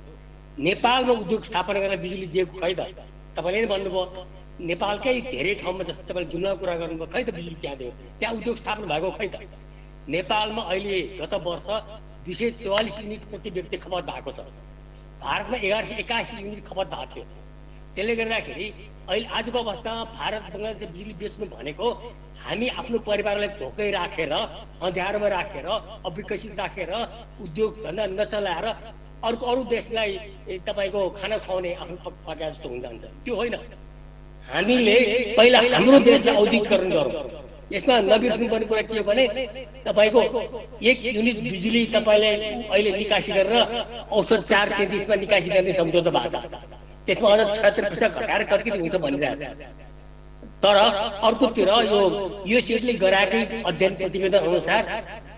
नेपालमा उद्योग स्थापना गरेर बिजुली दिएको खै त? तपाईँले नै भन्नुभयो नेपालकै धेरै ठाउँमा जस्तो तपाईँले जुम्लाको कुरा गर्नुभयो, खै त बिजुली त्यहाँ दियो, त्यहाँ उद्योग स्थापना भएको खै त? नेपालमा अहिले गत वर्ष 244 युनिट प्रति व्यक्ति खपत भएको छ। भारतमा 1181 युनिट खपत भएको थियो। त्यसले गर्दाखेरि अहिले आजको अवस्थामा भारत बङ्गलादेश बिजुली बेच्नु भनेको हामी आफ्नो परिवारलाई भोकै राखेर, अँध्यारोमा राखेर, अविकसित राखेर, उद्योग धन्दा नचलाएर अरू देशलाई तपाईँको खाना खुवाउने आफ्नो पका जस्तो हुन जान्छ। त्यो होइन। हामीले पहिला हाम्रो देशलाई औद्योगिकरण गरौँ। यसमा नबिर्सनुपर्ने कुरा के हो भने तपाईँको 1 युनिट बिजुली तपाईँले अहिले निकासी गरेर औसत 433 मा निकासी गर्ने सम्झौता भएको छ। त्यसमा अझ 76 पैसा घटाएर कति हुन्छ भनिरहेछ। तर अर्कोतिर यो सेटले गराएकै अध्ययन प्रतिवेदन अनुसार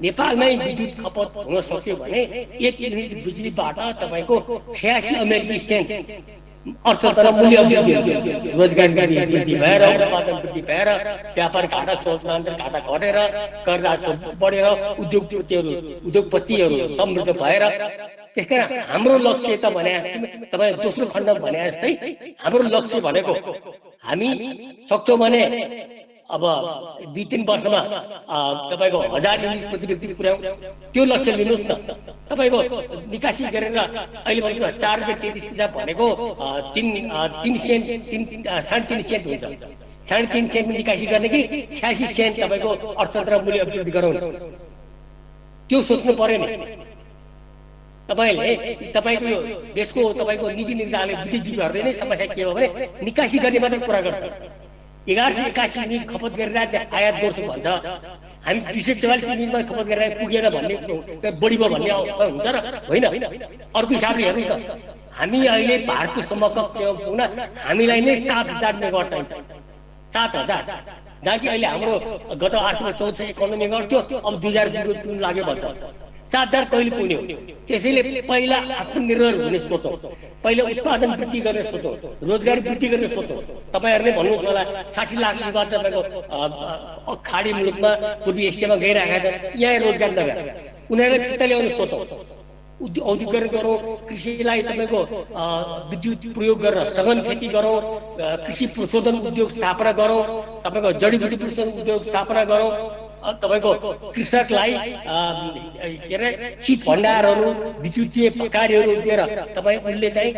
नेपालमै विद्युत खपत हुन सक्यो भने 1 युनिट बिजुलीबाट तपाईँको 86 अमेरिकी सेन्ट अर्थतन्त्र मूल्य अभिवृद्धि हुन्छ। रोजगारी वृद्धि भएर, उत्पादन वृद्धि भएर, व्यापार घाटा स्वतन्त्र घाटा घटेर, कर राजस्व बढेर उद्योगपतिहरू समृद्ध भएर। त्यसकारण हाम्रो लक्ष्य त भने तपाईँ दोस्रो खण्ड भने जस्तै हाम्रो लक्ष्य भनेको हामी सक्छौँ भने अब 2-3 वर्षमा तपाईँको 1000 युनिट प्रति व्यक्ति पुर्याउँ। त्यो लक्ष्य लिनुहोस् न। तपाईँको निकासी गरेर अहिले भनेको 4 रुपियाँ 33 पैसा भनेको 3 सेन्ट 3.5 सेन्ट हुन्छ। 3.5 सेन्ट निकासी गर्ने कि 86 सेन्ट तपाईँको अर्थतन्त्र मूल्य अभिवृद्धि गराउनु, त्यो सोच्नु पर्यो नि। तपाईँको यो देशको तपाईँको नीति निर्धारणले बुद्धिजीवीहरूले नै समस्या के हो भने निकासी गर्ने मात्रै कुरा गर्छ। 1181 युनिट खपत गरेर आयात गर्छु भन्छ। हामी 244 युनिटमा खपत गरेर पुगेर भन्ने बढी भयो भन्ने हुन्छ र होइन? अर्को हिसाबले हेर्नुहोस् न, हामी अहिले भारतको समकक्षमा पुग्न हामीलाई नै 7000 मेगावाट चाहिन्छ। 7000, जहाँ कि अहिले हाम्रो गत 814 इकोनोमी गर्थ्यो, अब 2000 पुग्न लाग्यो भन्छ। 7000 कहिले पुग्ने हो? त्यसैले पहिला आत्मनिर्भर हुने सोचौँ, पहिला उत्पादन वृद्धि गर्ने सोचौँ, रोजगारी वृद्धि गर्ने सोचौँ। तपाईँहरूले भन्नुहुन्छ होला 60 लाख युवा तपाईँको खाडी मुलुकमा पूर्वी एसियामा गइरहेका छन्, यहाँ रोजगार नगरेर उनीहरूलाई फिर्ता ल्याउने सोचौँ। औद्योगिकरण गरौँ, कृषिलाई तपाईँको विद्युत प्रयोग गरेर सघन खेती गरौँ, कृषि प्रशोधन उद्योग स्थापना गरौँ, तपाईँको जडीबुटी प्रशोधन उद्योग स्थापना गरौँ। तपाईँको कृषकलाई के अरे शीत भण्डारहरू, विद्युतीय कार्यहरू दिएर तपाईँ उसले चाहिँ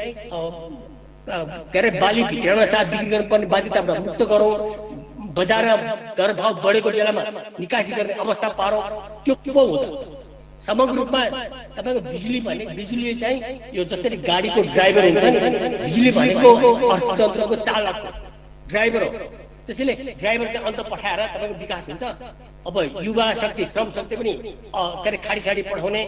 के अरे बाली भित्रमा साथ बिक्री गर्नुपर्ने बाध्यताबाट मुक्त गरौँ। बजारमा दर भाव बढेको बेलामा निकासी गर्ने अवस्था पारौँ। त्यो के पो हुन्छ? समग्र रूपमा तपाईँको बिजुलीले चाहिँ यो जसरी गाडीको ड्राइभर हुन्छ नि, बिजुली भनेको अर्थतन्त्रको चालक ड्राइभर हो। त्यसैले ड्राइभर चाहिँ अन्त पठाएर तपाईँको विकास हुन्छ। अब युवा शक्ति, श्रम शक्ति पनि के अरे खाडी साडी पठाउने,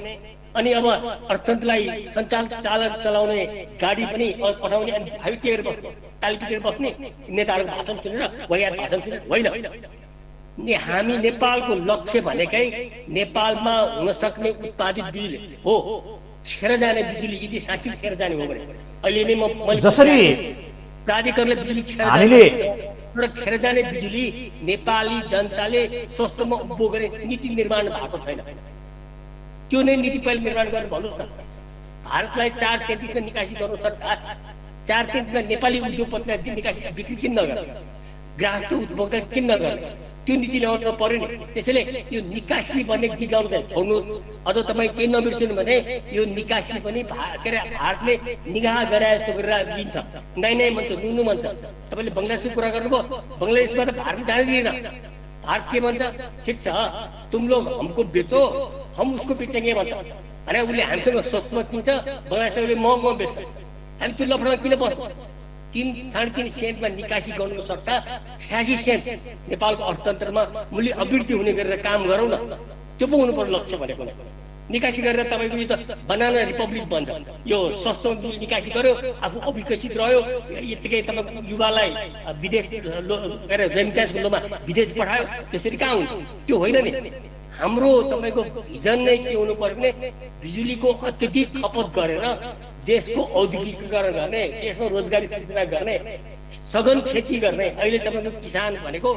अनि अब अर्थतन्त्रलाई चालक चलाउने गाडी पनि पठाउने, अनि हामी टेर बस्ने, ताली पिटेर बस्ने, नेताहरूको भाषण सुनेर वैयात भाषण सुनेर होइन। हामी नेपालको लक्ष्य भनेकै नेपालमा हुन सक्ने उत्पादित बिजुली हो, खेर जाने बिजुली। यदि साँच्चै खेर जाने हो भने अहिले नै म जसरी प्राधिकरणले बिजुली खेर जाने बिजुली नेपाली जनताले सस्तोमा उपभोग गर्ने नीति निर्माण भएको छैन। त्यो नै नीति पहिले निर्माण गरेर भन्नुहोस् न। भारतलाई 433 मा निकासी गर्नु सरकार, 433 मा नेपाली उद्योगपतिलाई निकासी बिक्री किन नगर्ने, ग्राहक उपभोक्ता किन नगर्ने, त्यो नीति ल्याउनु पर्यो नि। त्यसैले यो निकासी भन्ने गीत गाउनु चाहिँ छोड्नुहोस्। अझ तपाईँ केही नबिर्सिनु भने यो निकासी पनि के अरे भारतले निगाह गरे जस्तो गरेर लिन्छ। नै भन्छ, नुनु भन्छ। तपाईँले बङ्गलादेशको कुरा गर्नुभयो, बङ्गलादेशमा त भारत जान दिएन। भारत के भन्छ? ठिक छ, तुम लोग हमको बेचो, हम उसको बेचेंगे भन्छ। भने उसले हामीसँग सस्तोमा किन्छ, बङ्गलादेशले महँगो बेच्छ। हामी त्यो लफडामा किन बस्छौँ? 3-3.5 सेन्टमा निकासी गर्नुको सट्टा 86 सेन्ट नेपालको अर्थतन्त्रमा मूल्य अभिवृद्धि हुने गरेर काम गरौँ न। त्यो पो हुनु पर्यो लक्ष्य भनेको। निकासी गरेर तपाईँको यो त बनाना रिपब्लिक बन्छ। यो सस्तो निकासी गर्यो, आफू अविकसित रह्यो, यत्तिकै तपाईँको युवालाई विदेश के अरे रेमिट्यान्सको लोभमा विदेश पठायो, त्यसरी कहाँ हुन्छ? त्यो होइन नि। हाम्रो तपाईँको भिजन नै के हुनु पर्यो भने बिजुलीको अत्यधिक खपत गरेर देशको औद्योगिकीकरण गर्ने, देशमा रोजगारी सृजना गर्ने, सघन खेती गर्ने। अहिले तपाईँको किसान भनेको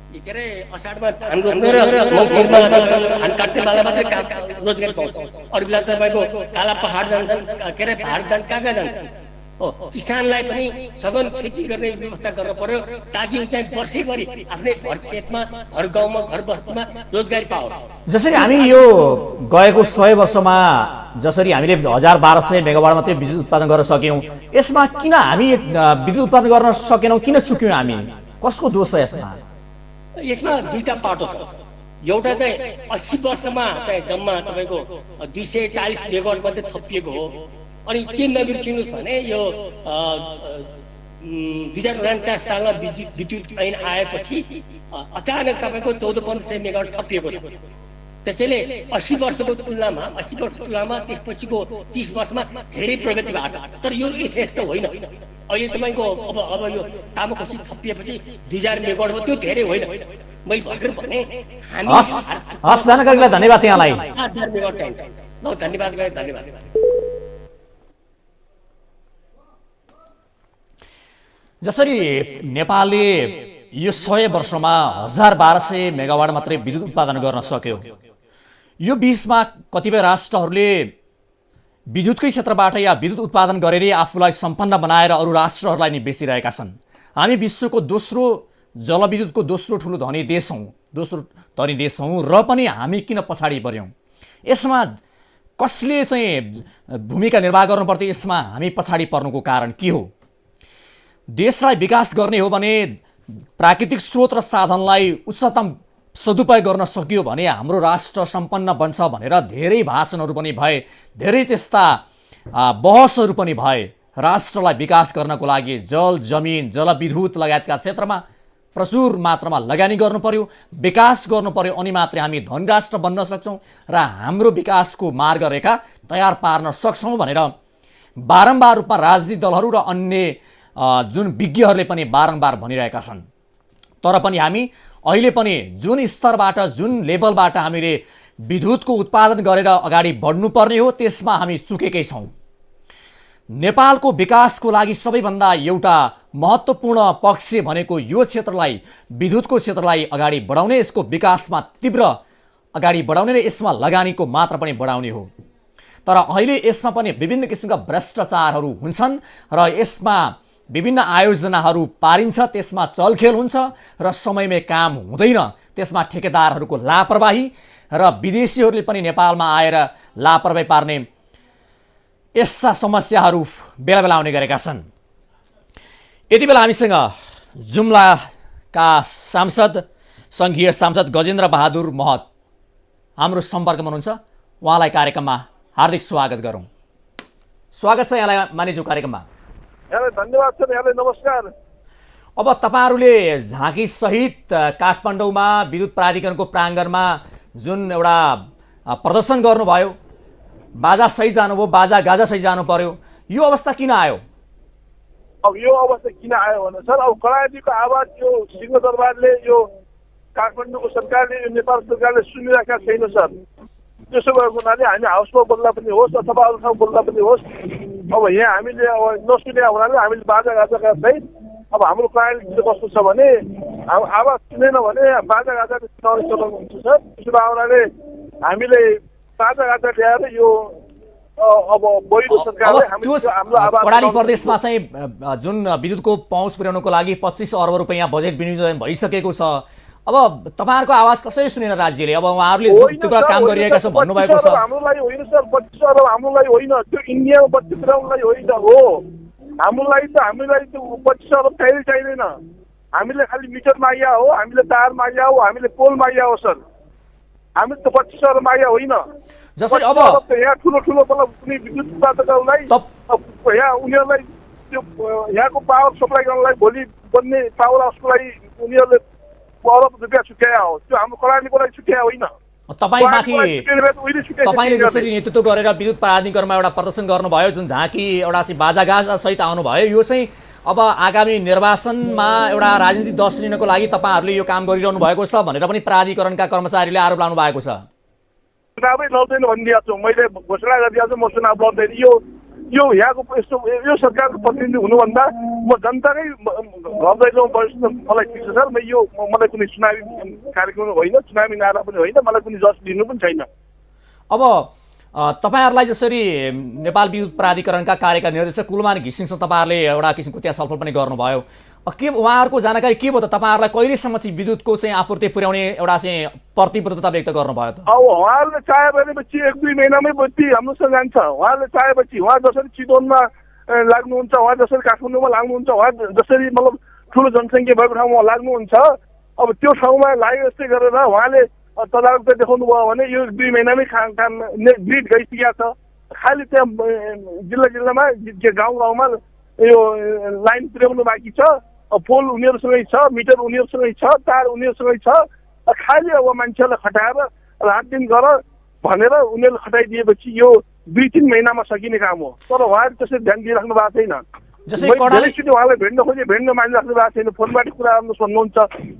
के अरे असाढमा धान रोप्ने र मङ्सिरमा धान काट्ने बेला मात्रै रोजगारी पाउँछ। अरू बेला तपाईँको काला पहाड जान्छन्, के अरे पहाड जान्छ, कहाँ कहाँ जान्छन्। हो, किसानलाई पनि सघन खेती गर्ने व्यवस्था गर्न पर्यो ताकि ऊ चाहिँ वर्षैभरि आफ्नै घर खेतमा, घर गाउँमा, घर बस्तीमा रोजगारी पाओस्। जसरी हामी यो गएको 100 वर्षमा जसरी हामीले 1200 मेगावाट मात्रै विद्युत उत्पादन गर्न सक्यौँ, यसमा किन हामी विद्युत उत्पादन गर्न सकेनौँ? किन चुक्यौँ हामी? कसको दोष छ यसमा? यसमा दुईटा पाटो छ। एउटा चाहिँ 80 वर्षमा चाहिँ जम्मा तपाईँको 240 मेगावाट मात्रै थपिएको हो। अनि के नबिर्सिनुहोस् भने यो 2049 सालमा विद्युत ऐन आएपछि अचानक तपाईँको 1400 मेगावाट थपिएको छ। त्यसैले 80 वर्षको तुलनामा त्यसपछिको 30 वर्षमा धेरै प्रगति भएको छ। तर यो यथेष्ट होइन। अहिले तपाईँको अब यो तामाकोसी थपिएपछि 2000 मेगावाट हो, त्यो धेरै होइन। मैले भर्खर भने हामी हस्, जानकारीलाई धन्यवाद। यहाँलाई 8000 मेगावाट चाहिन्छ। ल, धन्यवाद। जसरी नेपालले यो 100 वर्षमा 1200 मेगावाट मात्रै विद्युत उत्पादन गर्न सक्यो, यो बीचमा कतिपय राष्ट्रहरूले विद्युतकै क्षेत्रबाट या विद्युत उत्पादन गरेर आफूलाई सम्पन्न बनाएर अरू राष्ट्रहरूलाई नि बेचिरहेका छन्। हामी विश्वको दोस्रो जलविद्युतको दोस्रो ठुलो धनी देश हौँ र पनि हामी किन पछाडि पर्यौँ? यसमा कसले चाहिँ भूमिका निर्वाह गर्नुपर्थ्यो? यसमा हामी पछाडि पर्नुको कारण के हो? देशलाई विकास गर्ने हो भने प्राकृतिक स्रोत र साधनलाई उच्चतम सदुपयोग गर्न सकियो भने हाम्रो राष्ट्र सम्पन्न बन्छ भनेर धेरै भाषणहरू पनि भए, धेरै त्यस्ता बहसहरू पनि भए। राष्ट्रलाई विकास गर्नको लागि जल, जमिन, जलविद्युत लगायतका क्षेत्रमा प्रचुर मात्रामा लगानी गर्नु पर्यो, विकास गर्नु पर्यो, अनि मात्रै हामी धनी राष्ट्र बन्न सक्छौँ र हाम्रो विकासको मार्गरेखा तयार पार्न सक्छौँ भनेर बारम्बार रूपमा राजनीतिक दलहरू र अन्य जुन विज्ञहरूले पनि बारम्बार भनिरहेका छन्। तर पनि हामी अहिले पनि जुन स्तरबाट, जुन लेभलबाट हामीले विद्युतको उत्पादन गरेर अगाडि बढ्नुपर्ने हो, त्यसमा हामी चुकेकै छौँ। नेपालको विकासको लागि सबैभन्दा एउटा महत्त्वपूर्ण पक्ष भनेको यो क्षेत्रलाई, विद्युतको क्षेत्रलाई अगाडि बढाउने, यसको विकासमा तीव्र अगाडि बढाउने र यसमा लगानीको मात्रा पनि बढाउने हो। तर अहिले यसमा पनि विभिन्न किसिमका भ्रष्टाचारहरू हुन्छन् र यसमा विभिन्न आयोजनाहरू पारिन्छ, त्यसमा चलखेल हुन्छ र समयमै काम हुँदैन। त्यसमा ठेकेदारहरूको लापरवाही र विदेशीहरूले पनि नेपालमा आएर लापरवाही पार्ने यस्ता समस्याहरू बेला बेला आउने गरेका छन्। यति बेला हामीसँग जुम्लाका सांसद, सङ्घीय सांसद गजेन्द्र बहादुर महत हाम्रो सम्पर्कमा हुनुहुन्छ। उहाँलाई कार्यक्रममा हार्दिक स्वागत गरौँ। स्वागत छ यहाँलाई मानिजू कार्यक्रममा। यहाँलाई धन्यवाद छ। यहाँलाई नमस्कार। अब तपाईँहरूले झाँकीसहित काठमाडौँमा विद्युत प्राधिकरणको प्राङ्गणमा जुन एउटा प्रदर्शन गर्नुभयो, बाजासहित जानुभयो, बाजा गाजासहित जानु पर्यो, यो अवस्था किन आयो? अब यो अवस्था किन आयो भने सर, अब कडायतीको आवाज यो सिंहदरबारले, यो काठमाडौँको सरकारले, यो नेपाल सरकारले सुनिराखेका छैन सर। त्यसो भएको हुनाले हामी हाउसमा बोल्दा पनि होस् अथवा अरू ठाउँ बोल्दा पनि होस्, अब यहाँ हामीले अब नसुनेका हुनाले हामीले बाजा गाजाका सहित अब हाम्रो प्रणाली कस्तो छ भने आवाज सुनेन भने बाजा गाजाले सुनाउने चलन हुन्छ सर। त्यसो हुनाले हामीले बाजा गाजा ल्याएर यो अब पहिलो सरकारले हाम्रो आवाज कर्णाली प्रदेशमा चाहिँ जुन विद्युतको पहुँच पुर्याउनको लागि 25 अर्ब रुपैयाँ बजेट विनियोजन भइसकेको छ। अब तपाईँहरूको आवाज कसरी सुनेन राज्यले? अब उहाँहरूले त्यो काम गरिरहेका छन् भन्नुभएको छ। हाम्रो लागि होइन सर, 25 अर्ब हाम्रो लागि होइन, त्यो इन्डियामा बत्ती पुर्याउनुलाई होइन हो। हामीलाई त्यो 25 अर्ब चाहिँदैन। हामीले खालि मिटर माग्या हो, हामीले तार माग्या हो, हामीले पोल माग्या हो सर। हामीले त 25 अर्ब माग्या होइन। जसरी अब यहाँ ठुलो मतलब कुनै विद्युत उत्पादकहरूलाई यहाँ उनीहरूलाई त्यो यहाँको पावर सप्लाई गर्नलाई भोलि बन्ने पावर हाउसको लागि उनीहरूले अरब रुपियाँ छुट्याए हो। त्यो हाम्रो कर्णालीको लागि छुट्याए होइन। तपाईँले जसरी नेतृत्व गरेर विद्युत प्राधिकरणमा एउटा प्रदर्शन गर्नुभयो, जुन झाँकी एउटा चाहिँ बाजागाज सहित आउनुभयो, यो चाहिँ अब आगामी निर्वाचनमा एउटा राजनीतिक दल लिनको लागि तपाईँहरूले यो काम गरिरहनु भएको छ भनेर पनि प्राधिकरणका कर्मचारीले आरोप लाउनु भएको छ। चुनावै लड्दैन भनिदिएको छु, मैले घोषणा गरिदिएको छु म चुनाव लड्दैन। यो यहाँको यस्तो यो सरकारको प्रतिनिधि हुनुभन्दा म जनताकै घर दैलोमा बस्नु मलाई ठिक छ सर। मलाई कुनै चुनावी कार्यक्रम होइन, चुनावी नारा पनि होइन, मलाई कुनै जस दिनु पनि छैन। अब तपाईँहरूलाई जसरी नेपाल विद्युत प्राधिकरणका कार्यकारी निर्देशक कुलमान घिसिङसँग तपाईँहरूले एउटा किसिमको त्यहाँ छलफल पनि गर्नुभयो, के उहाँहरूको जानकारी के भयो त? तपाईँहरूलाई कहिलेसम्म चाहिँ विद्युतको चाहिँ आपूर्ति पुर्याउने एउटा चाहिँ प्रतिबद्धता व्यक्त गर्नुभयो त? अब उहाँहरूले चाहे भनेपछि 1-2 महिनामै बत्ती हाम्रोसँग जान्छ। उहाँहरूले चाहेपछि उहाँ जसरी चितवनमा लाग्नुहुन्छ, उहाँ जसरी काठमाडौँमा लाग्नुहुन्छ, उहाँ जसरी मतलब ठुलो जनसङ्ख्या भएको ठाउँमा लाग्नुहुन्छ, अब त्यो ठाउँमा लागे जस्तै गरेर उहाँले तदारकता देखाउनु भयो भने यो 2 महिनामै काम ग्रिड गइसकेको छ। खालि त्यहाँ जिल्लामा गाउँमा यो लाइन पुर्याउनु बाँकी छ। पोल उनीहरूसँगै छ, मिटर उनीहरूसँगै छ, तार उनीहरूसँगै छ। खालि अब मान्छेहरूलाई खटाएर रात दिन गर भनेर उनीहरूले खटाइदिएपछि यो 2-3 महिनामा सकिने काम हो। तर उहाँहरू त्यसरी ध्यान दिइराख्नु भएको छैन। उहाँलाई भेट्न मानिराख्नु भएको छैन। फोनबाट कुरा गर्नु भन्नुहुन्छ।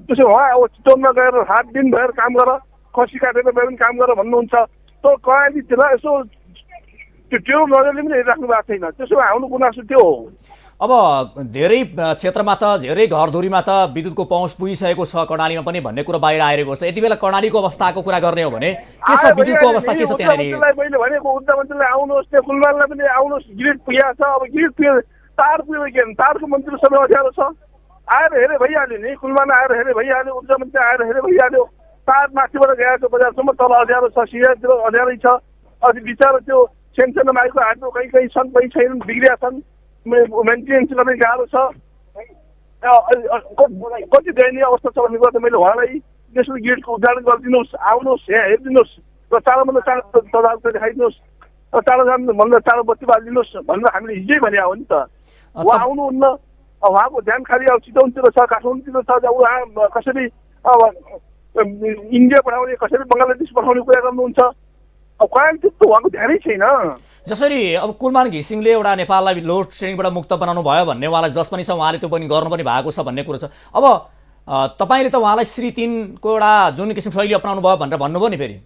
त्यसो उहाँ अब चितवनमा गएर रात दिन भएर काम गर, खसी काटेर भए पनि काम गर भन्नुहुन्छ। तर कर्णालीतिर यसो त्यो नजरले पनि हेरिराख्नु भएको छैन। त्यसो भए आउनु गुनासो त्यो हो। अब धेरै क्षेत्रमा त धेरै घरधुरीमा त विद्युतको पहुँच पुगिसकेको छ कर्णालीमा पनि भन्ने कुरा बाहिर आइरहेको छ। यति बेला कर्णालीको अवस्थाको कुरा गर्ने हो भने के छ, विद्युतको अवस्था के छ त्यहाँनिर? मैले भनेको ऊर्जा मन्त्रीलाई आउनुहोस्, त्यो कुलमानलाई पनि आउनुहोस्। ग्रिड पुगेको छ, अब ग्रिड पुगे तार पुगेको के तारको मन्त्री सबै अँध्यारो छ। आएर हेरे भइहाल्यो नि, कुलमान आएर हेरे भइहाल्यो, ऊर्जा मन्त्री आएर हेरे भइहाल्यो। तार माथिबाट गएको बजारसम्म तल अँध्यारो छ, सिरातिर अँध्यारै छ। अनि बिचरा त्यो सेन्सनमा आएको हाटो कहीँ छन्, कहीँ छैनन्, बिग्रिया छन्। मेन्टेनेन्स गर्ने गाह्रो छ। कति दयनीय अवस्था छ भन्ने कुरा त मैले उहाँलाई नेसनल ग्रिडको उद्घाटन गरिदिनुहोस्, आउनुहोस्, यहाँ हेरिदिनुहोस् र चाँडोभन्दा चाँडो तदारकता देखाइदिनुहोस्, चाँडो भन्दा चाँडो बत्ती बालिदिनुहोस् भनेर हामीले हिजै भने हो नि त। उहाँ आउनुहुन्न। उहाँको ध्यान खालि अब चितवनतिर छ, काठमाडौँतिर छ। उहाँ कसरी इन्डिया पठाउने, कसरी बङ्गलादेश पठाउने कुरा गर्नुहुन्छ। अब कहाँ त्यस्तो उहाँको ध्यानै छैन। जसरी अब कुलमान घिसिङले एउटा नेपाललाई लोड सेडिङबाट मुक्त बनाउनु भयो भन्ने उहाँलाई जस पनि छ, उहाँले त्यो पनि गर्नु पनि भएको छ भन्ने कुरो छ। अब तपाईँले त उहाँलाई श्री 3 को एउटा जुन किसिम शैली अपनाउनु भयो भनेर भन्नुभयो नि फेरि।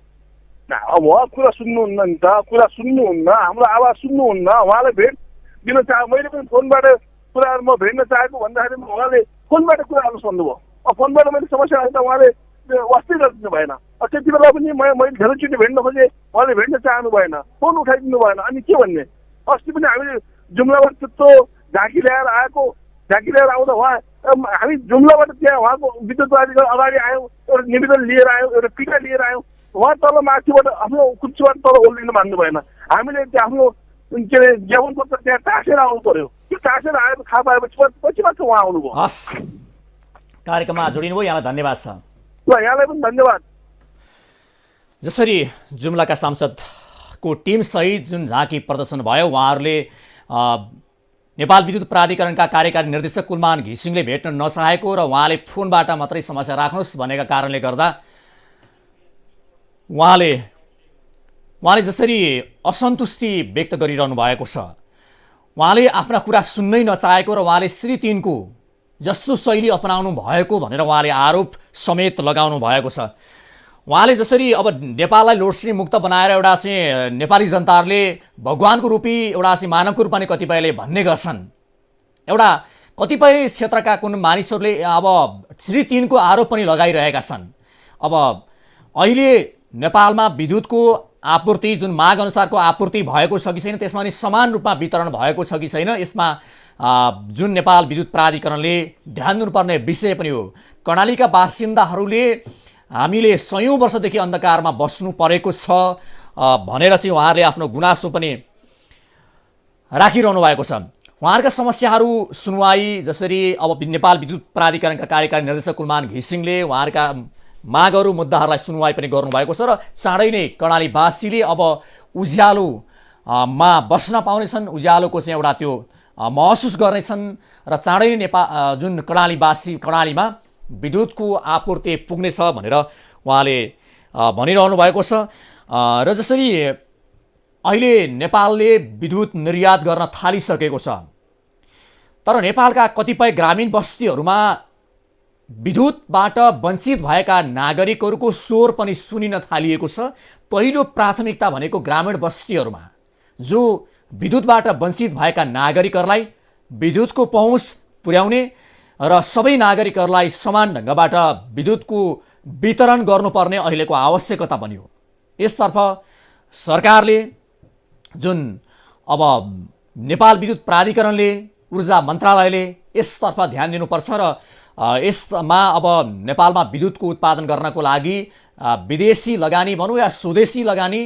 अब उहाँ कुरा सुन्नुहुन्न नि त, कुरा सुन्नुहुन्न, हाम्रो आवाज सुन्नुहुन्न। उहाँलाई भेट दिन मैले पनि फोनबाट कुराहरू म भेट्न चाहेको भन्दाखेरि उहाँले फोनबाट कुराहरू भन्नुभयो। अब फोनबाट मैले समस्या आउँदा उहाँले वास्तै गरिदिनु भएन। त्यति बेला पनि मैले धेरैचोटि भेट्न खोजेँ, उहाँले भेट्न चाहनु भएन, फोन उठाइदिनु भएन। अनि के भन्ने, अस्ति पनि हामीले जुम्लाबाट त्यत्रो झाँकी ल्याएर आउँदा उहाँ हामी जुम्लाबाट त्यहाँ उहाँको विद्युत प्राधिकरण अगाडि आयौँ, एउटा निवेदन लिएर आयौँ, एउटा पिटा लिएर आयौँ। उहाँ तल माथिबाट आफ्नो कुर्सीबाट तल ओर्लिनु मान्नु भएन। हामीले त्यो आफ्नो के अरे ज्ञापन पत्र त्यहाँ टाँसेर आउनु पर्यो। त्यो टाँसेर आएर थाहा पाएपछि पछि मात्र उहाँ आउनुभयो। हस्, कार्यक्रममा जोडिनु भयो, यहाँलाई धन्यवाद छ। ल यहाँलाई पनि धन्यवाद। जसरी जुम्लाका सांसदको टिम सहित जुन झाँकी प्रदर्शन भयो, उहाँहरूले नेपाल विद्युत प्राधिकरणका कार्यकारी निर्देशक कुलमान घिसिङले भेट्न नचाहेको र उहाँले फोनबाट मात्रै समस्या राख्नुहोस् भनेका कारणले गर्दा उहाँले जसरी असन्तुष्टि व्यक्त गरिरहनु भएको छ, उहाँले आफ्ना कुरा सुन्नै नचाहेको र उहाँले श्री 3 को जस्तो शैली अपनाउनु भएको भनेर उहाँले आरोप समेत लगाउनु भएको छ। उहाँले जसरी अब नेपाललाई लोड सेडिङ मुक्त बनाएर एउटा चाहिँ नेपाली जनताहरूले भगवानको रूपी एउटा चाहिँ मानवको रूपमा कतिपयले भन्ने गर्छन्, एउटा कतिपय क्षेत्रका कुन मानिसहरूले अब श्री 3 को आरोप पनि लगाइरहेका छन्। अब अहिले नेपालमा विद्युतको आपूर्ति जुन माग अनुसारको आपूर्ति भएको छ कि छैन, त्यसमा नि समान रूपमा वितरण भएको छ कि छैन, यसमा जुन नेपाल विद्युत प्राधिकरणले ध्यान दिनुपर्ने विषय पनि हो। कर्णालीका बासिन्दाहरूले हामीले 100औं वर्षदेखि अन्धकारमा बस्नु परेको छ भनेर चाहिँ उहाँहरूले आफ्नो गुनासो पनि राखिरहनु भएको छ। उहाँहरूका समस्याहरू सुनवाई जसरी अब नेपाल विद्युत प्राधिकरणका कार्यकारी निर्देशक कुलमान घिसिङले उहाँहरूका मागहरू मुद्दाहरूलाई सुनवाई पनि गर्नुभएको छ र चाँडै नै कर्णालीवासीले अब उज्यालोमा बस्न पाउनेछन्, उज्यालोको चाहिँ एउटा त्यो महसुस गर्नेछन् र चाँडै नै जुन कर्णालीमा विद्युतको आपूर्ति पुग्नेछ भनेर उहाँले भनिरहनु भएको छ। र जसरी अहिले नेपालले विद्युत निर्यात गर्न थालिसकेको छ, तर नेपालका कतिपय ग्रामीण बस्तीहरूमा विद्युतबाट वञ्चित भएका नागरिकहरूको स्वर पनि सुनिन थालिएको छ। पहिलो प्राथमिकता भनेको ग्रामीण बस्तीहरूमा जो विद्युतबाट वञ्चित भएका नागरिकहरूलाई विद्युतको पहुँच पुर्याउने र सबै नागरिकहरूलाई समान ढङ्गबाट विद्युतको वितरण गर्नुपर्ने अहिलेको आवश्यकता बन्यो। यसतर्फ सरकारले जुन अब नेपाल विद्युत प्राधिकरणले, ऊर्जा मन्त्रालयले यसतर्फ ध्यान दिनुपर्छ र यसमा अब नेपालमा विद्युतको उत्पादन गर्नको लागि विदेशी लगानी भनौँ या स्वदेशी लगानी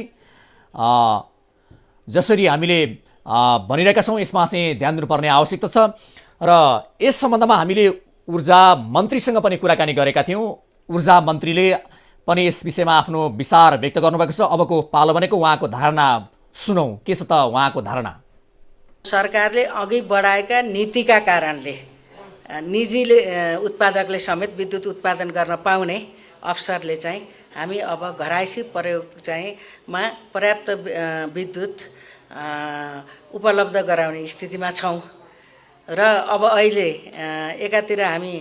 जसरी हामीले भनिरहेका छौँ, यसमा चाहिँ ध्यान दिनुपर्ने आवश्यकता छ। र यस सम्बन्धमा हामीले ऊर्जा मन्त्रीसँग पनि कुराकानी गरेका थियौँ। ऊर्जा मन्त्रीले पनि यस विषयमा आफ्नो विचार व्यक्त गर्नुभएको छ। अबको पालो भनेको उहाँको धारणा सुनौँ, के छ त उहाँको धारणा। सरकारले अघि बढाएका नीतिका कारणले निजी उत्पादकले समेत विद्युत उत्पादन गर्न पाउने अवसरले चाहिँ हामी अब घरायसी प्रयोग चाहिँ मा पर्याप्त विद्युत उपलब्ध गराउने स्थितिमा छौँ। र अब अहिले एकातिर हामी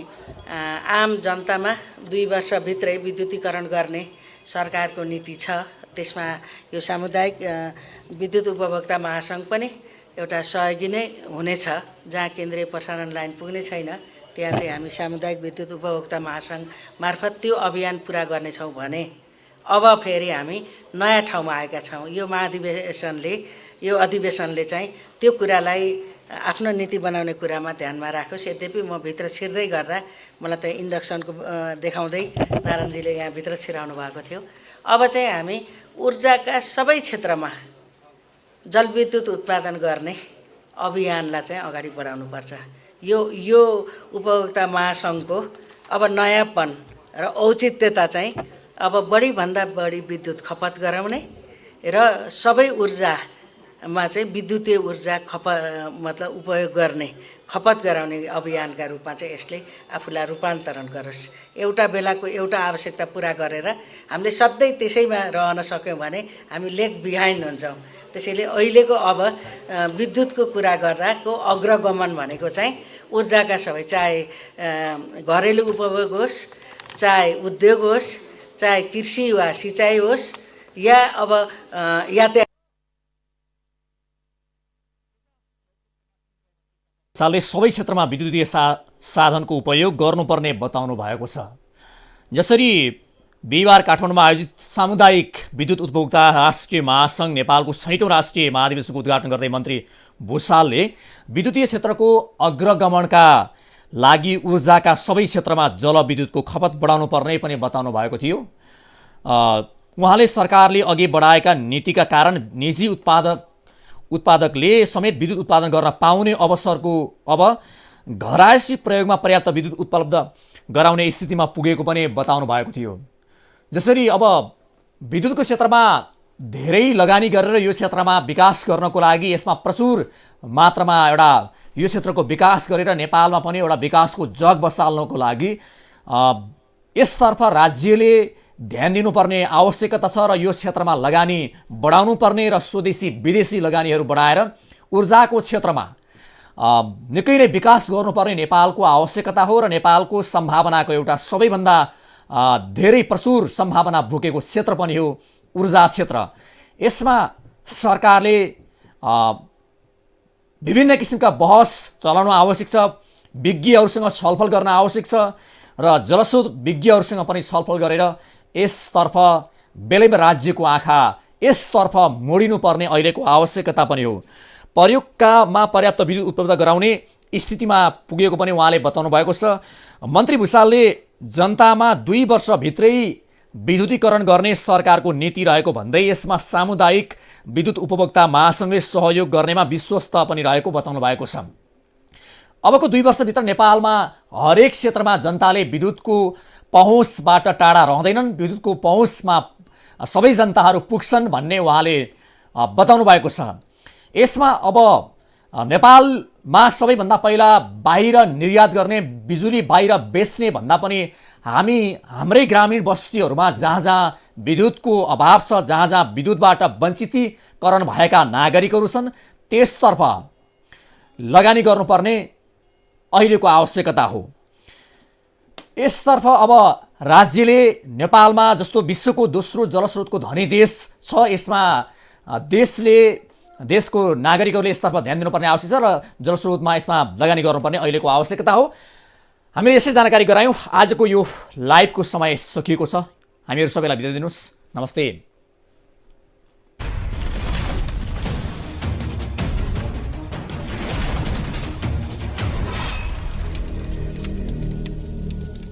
आम जनतामा 2 वर्षभित्रै विद्युतीकरण गर्ने सरकारको नीति छ। त्यसमा यो सामुदायिक विद्युत उपभोक्ता महासङ्घ पनि एउटा सहयोगी नै हुनेछ। जहाँ केन्द्रीय प्रसारण लाइन पुग्ने छैन त्यहाँ चाहिँ हामी सामुदायिक विद्युत उपभोक्ता महासङ्घ मार्फत त्यो अभियान पुरा गर्नेछौँ भने अब फेरि हामी नयाँ ठाउँमा आएका छौँ। यो यो अधिवेशनले चाहिँ त्यो कुरालाई आफ्नो नीति बनाउने कुरामा ध्यानमा राखोस्। यद्यपि म भित्र छिर्दै गर्दा मलाई त इन्डक्सनको देखाउँदै नारायणजीले यहाँ भित्र छिराउनु भएको थियो। अब चाहिँ हामी ऊर्जाका सबै क्षेत्रमा जलविद्युत उत्पादन गर्ने अभियानलाई चाहिँ अगाडि बढाउनुपर्छ। यो उपभोक्ता महासङ्घको अब नयाँपन र औचित्यता चाहिँ अब बढीभन्दा बढी विद्युत खपत गराउने र सबै ऊर्जामा चाहिँ विद्युतीय ऊर्जा मतलब उपयोग गर्ने, खपत गराउने अभियानका रूपमा चाहिँ यसले आफूलाई रूपान्तरण गरोस्। एउटा बेलाको एउटा आवश्यकता पुरा गरेर हामीले सधैँ त्यसैमा रहन सक्यौँ भने हामी लेग बिहाइन्ड हुन्छौँ। त्यसैले अहिलेको अब विद्युतको कुरा गर्दाको अग्रगमन भनेको चाहिँ ऊर्जाका सबै, चाहे घरेलु उपभोग होस्, चाहे उद्योग होस्, चाहे कृषि वा सिँचाइ होस्, या अब यातायात सालले सबै क्षेत्रमा विद्युतीय साधनको उपयोग गर्नुपर्ने बताउनु भएको छ। जसरी बिहिबार काठमाडौँमा आयोजित सामुदायिक विद्युत उपभोक्ता राष्ट्रिय महासङ्घ नेपालको 6औं राष्ट्रिय महाधिवेशनको उद्घाटन गर्दै मन्त्री भुषालले विद्युतीय क्षेत्रको अग्रगमनका लागि ऊर्जाका सबै क्षेत्रमा जलविद्युतको खपत बढाउनु पर्ने पनि बताउनु भएको थियो। उहाँले सरकारले अघि बढाएका नीतिका कारण निजी उत्पादकले समेत विद्युत उत्पादन गर्न पाउने अवसरको अब घरायसी प्रयोगमा पर्याप्त विद्युत उपलब्ध गराउने स्थितिमा पुगेको पनि बताउनु भएको थियो। जसरी अब विद्युतको क्षेत्रमा धेरै लगानी गरेर यो क्षेत्रमा विकास गर्नको लागि यसमा प्रचुर मात्रामा एउटा यो क्षेत्रको विकास गरेर नेपालमा पनि एउटा विकासको जग बसाल्नको लागि यसतर्फ राज्यले ध्यान दिनुपर्ने आवश्यकता छ र यो क्षेत्रमा लगानी बढाउनु पर्ने र स्वदेशी विदेशी लगानीहरू बढाएर ऊर्जाको क्षेत्रमा निकै नै विकास गर्नुपर्ने नेपालको आवश्यकता हो र नेपालको सम्भावनाको एउटा सबैभन्दा धेरै प्रचुर सम्भावना बोकेको क्षेत्र पनि हो ऊर्जा क्षेत्र। यसमा सरकारले विभिन्न किसिमका बहस चलाउनु आवश्यक छ, विज्ञहरूसँग छलफल गर्न आवश्यक छ र जलस्रोत विज्ञहरूसँग पनि छलफल गरेर यसतर्फ बेलैमा राज्यको आँखा यसतर्फ मोडिनुपर्ने अहिलेको आवश्यकता पनि हो। प्रयोगमा पर्याप्त विद्युत उपलब्ध गराउने स्थितिमा पुगेको पनि उहाँले बताउनु भएको छ। मन्त्री भुषालले जनतामा 2 वर्षभित्रै विद्युतीकरण गर्ने सरकारको नीति रहेको भन्दै यसमा सामुदायिक विद्युत उपभोक्ता महासङ्घले सहयोग गर्नेमा विश्वस्त पनि रहेको बताउनु भएको छ। अबको 2 वर्षभित्र नेपालमा हरेक क्षेत्रमा जनताले विद्युतको पहुँचबाट टाढा रहँदैनन्, विद्युतको पहुँचमा सबै जनताहरू पुग्छन् भन्ने उहाँले बताउनु भएको छ। यसमा अब नेपालमा सबैभन्दा पहिला बाहिर निर्यात गर्ने, बिजुली बाहिर बेच्ने भन्दा पनि हाम्रै ग्रामीण बस्तीहरूमा जहाँ विद्युतको अभाव छ, जहाँ जहाँ विद्युतबाट वञ्चितीकरण भएका नागरिकहरू छन् त्यसतर्फ लगानी गर्नुपर्ने अहिलेको आवश्यकता हो। यसतर्फ अब राज्यले नेपालमा जस्तो विश्वको दोस्रो जलस्रोतको धनी देश छ, यसमा देशको नागरिकहरूले यसतर्फ ध्यान दिनुपर्ने आवश्यक छ र जलस्रोतमा यसमा लगानी गर्नुपर्ने अहिलेको आवश्यकता हो। हामीले यसै जानकारी गरायौँ। आजको यो लाइभको समय सकिएको छ। हामीहरू सबैलाई बिदा दिनुहोस्। नमस्ते।